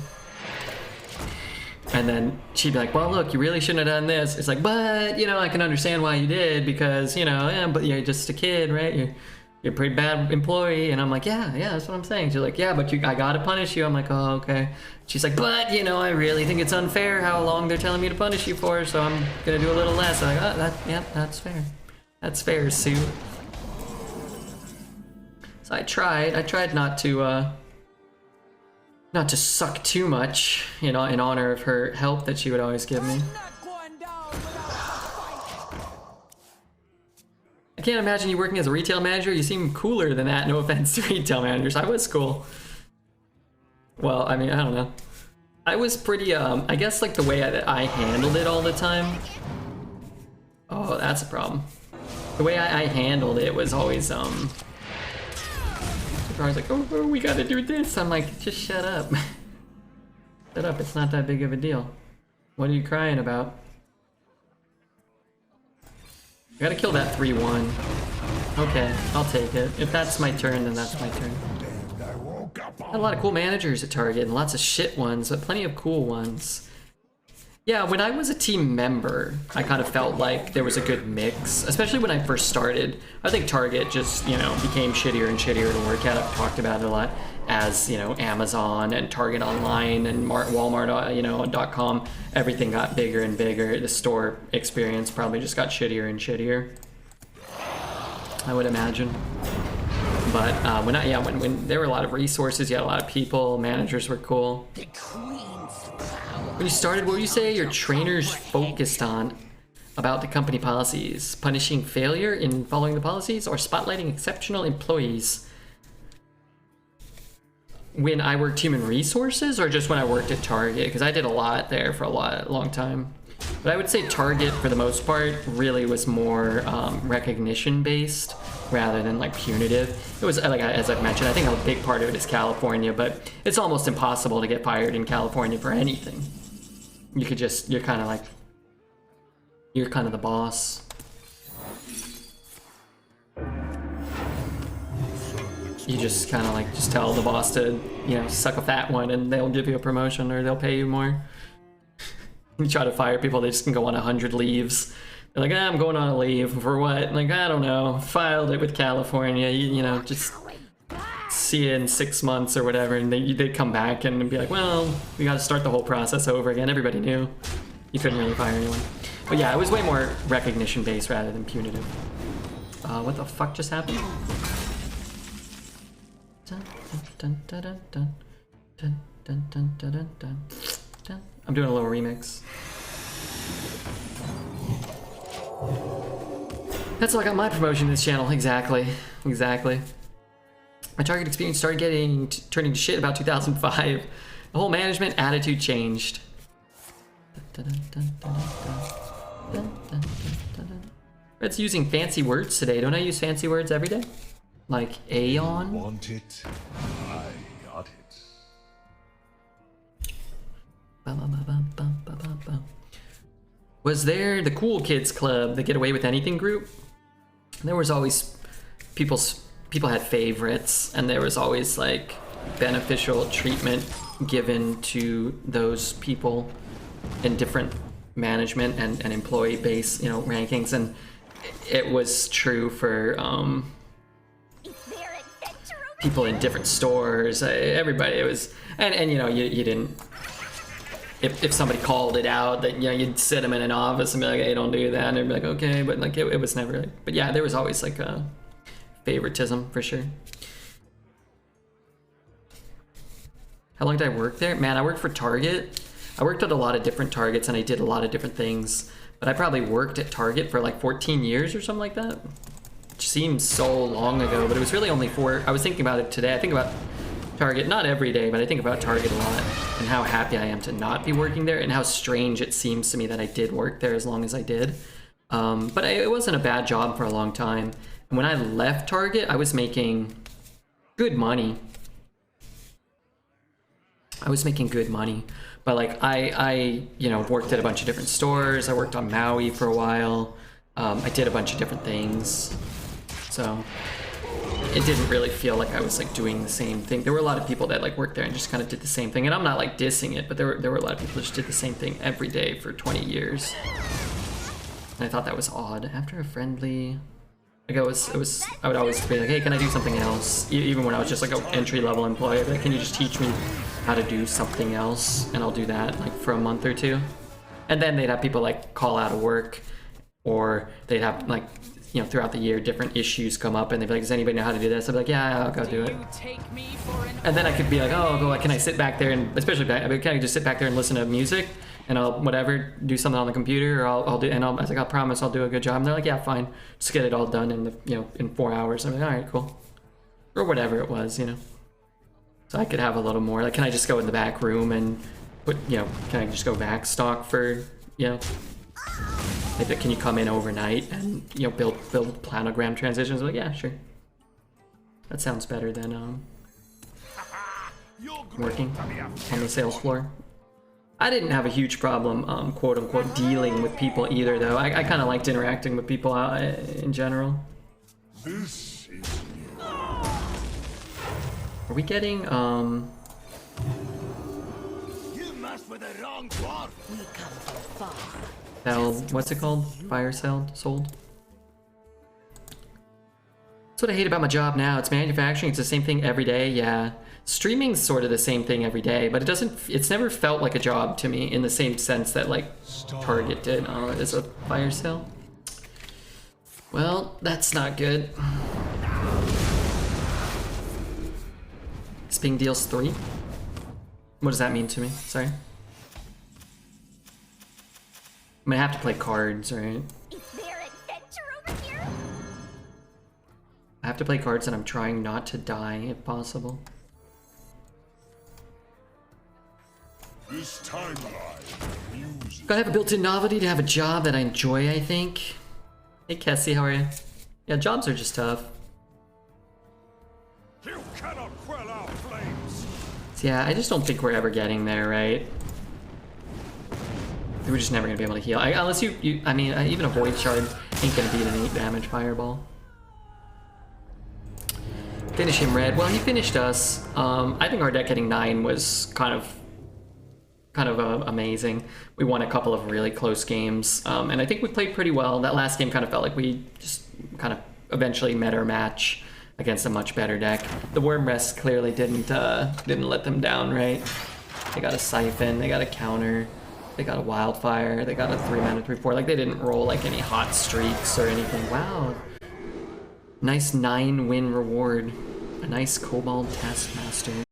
And then she'd be like, well, look, you really shouldn't have done this. It's like, but, I can understand why you did because, yeah, but you're just a kid, right? You're a pretty bad employee. And I'm like, yeah, that's what I'm saying. She's like, yeah, but I gotta punish you. I'm like, oh, okay. She's like, but, I really think it's unfair how long they're telling me to punish you for, so I'm gonna do a little less. I'm like, oh, that's fair. That's fair, Sue. So I tried not to suck too much, in honor of her help that she would always give me. can't imagine you working as a retail manager. You seem cooler than that. No offense to retail managers. I was cool. Well, I mean, I don't know. I was pretty, I guess like the way I handled it all the time. Oh, that's a problem. The way I handled it was always, I was like, oh, we gotta do this. I'm like, just shut up. Shut up, it's not that big of a deal. What are you crying about? I gotta kill that 3-1. Okay, I'll take it. If that's my turn, then that's my turn. Had a lot of cool managers at Target and lots of shit ones, but plenty of cool ones. Yeah, when I was a team member, I kind of felt like there was a good mix, especially when I first started. I think Target just, you know, became shittier and shittier to work at. I've talked about it a lot as, you know, Amazon and Target Online and Walmart, you know, .com. Everything got bigger and bigger. The store experience probably just got shittier and shittier, I would imagine. But when there were a lot of resources, you had a lot of people, managers were cool. The queen's power. When you started, what would you say your trainers focused on about the company policies? Punishing failure in following the policies or spotlighting exceptional employees? When I worked human resources or just when I worked at Target? Because I did a lot there for a long time. But I would say Target, for the most part, really was more recognition based rather than like punitive. It was, like, as I've mentioned, I think a big part of it is California, but it's almost impossible to get fired in California for anything. You could just, you're kind of the boss. You just kind of like, just tell the boss to, you know, suck a fat one and they'll give you a promotion or they'll pay you more. You try to fire people, they just can go on 100 leaves. They're like, I'm going on a leave. For what? Like, I don't know. Filed it with California. You know, just see you in 6 months or whatever. And they'd come back and be like, well, we got to start the whole process over again. Everybody knew. You couldn't really fire anyone. But yeah, it was way more recognition-based rather than punitive. What the fuck just happened? Dun, dun, dun, dun, dun, dun, dun, dun, dun, dun, dun, dun. I'm doing a little remix. That's how I got my promotion to this channel. Exactly. My Target experience started turning to shit about 2005. The whole management attitude changed. Red's using fancy words today. Don't I use fancy words every day? Like Aeon? Want it? I got it. Was there the cool kids club, the get away with anything group? There was always people had favorites, and there was always like beneficial treatment given to those people in different management and employee base, you know, rankings, and it was true for people in different stores, everybody. It was, and you know, you didn't. If somebody called it out, that, you know, you'd sit them in an office and be like, hey, don't do that, and they'd be like, okay, but like it was never like, but yeah, there was always like a favoritism for sure. How long did I work there? Man, I worked for Target. I worked at a lot of different Targets and I did a lot of different things, but I probably worked at Target for like 14 years or something like that. Which seems so long ago, but it was really only 4. I was thinking about it today. I think about Target, not every day, but I think about Target a lot and how happy I am to not be working there and how strange it seems to me that I did work there as long as I did. But it wasn't a bad job for a long time. And when I left Target, I was making good money. But like I you know, worked at a bunch of different stores. I worked on Maui for a while. I did a bunch of different things. So it didn't really feel like I was like doing the same thing. There were a lot of people that like worked there and just kind of did the same thing. And I'm not like dissing it, but there were a lot of people that just did the same thing every day for 20 years. And I thought that was odd. After a friendly, like I would always be like, hey, can I do something else? Even when I was just like an entry-level employee, I'd be like, can you just teach me how to do something else? And I'll do that like for a month or two. And then they'd have people like call out of work, or they'd have like, you know, throughout the year, different issues come up and they'd be like, does anybody know how to do this? I'd be like, yeah, I'll go do it. And then I could be like, oh, can I sit back there and, especially back, can I just sit back there and listen to music? and I'll whatever do something on the computer, or I'll do, and I was like, I promise I'll do a good job. And they're like, yeah, fine, just get it all done in in 4 hours. I'm like, all right, cool, or whatever it was, So I could have a little more. Like, can I just go in the back room and put, can I just go back stock for, like, can you come in overnight and build planogram transitions? Like, yeah, sure. That sounds better than working on the sales floor. I didn't have a huge problem, quote unquote, dealing with people either, though. I kind of liked interacting with people in general. This is Are we getting, You messed with the wrong dwarf. We come from far. what's it called? Fire sold? That's what I hate about my job now. It's manufacturing. It's the same thing every day. Yeah. Streaming's sort of the same thing every day, but it's never felt like a job to me in the same sense that, like, Target did. Oh, it is a fire sale? Well, that's not good. Sping deals 3? What does that mean to me? Sorry. I'm gonna have to play cards, right? Is there adventure over here? I have to play cards and I'm trying not to die if possible. This timeline. Music. Gotta have a built-in novelty to have a job that I enjoy, I think. Hey Kessie, how are you? Yeah, jobs are just tough. You cannot quell our flames. So yeah, I just don't think we're ever getting there, right? We're just never gonna be able to heal. Unless I mean, even a Void Shard ain't gonna beat an 8 damage Fireball. Finish him, Red. Well, he finished us. I think our deck getting 9 was kind of amazing. We won a couple of really close games, and I think we played pretty well. That last game kind of felt like we just kind of eventually met our match against a much better deck. The Worm Rest clearly didn't let them down, right? They got a Siphon, they got a counter, they got a Wildfire, they got a 3-mana 3/4. Like, they didn't roll like any hot streaks or anything. Wow. Nice 9-win reward. A nice Kobold Taskmaster.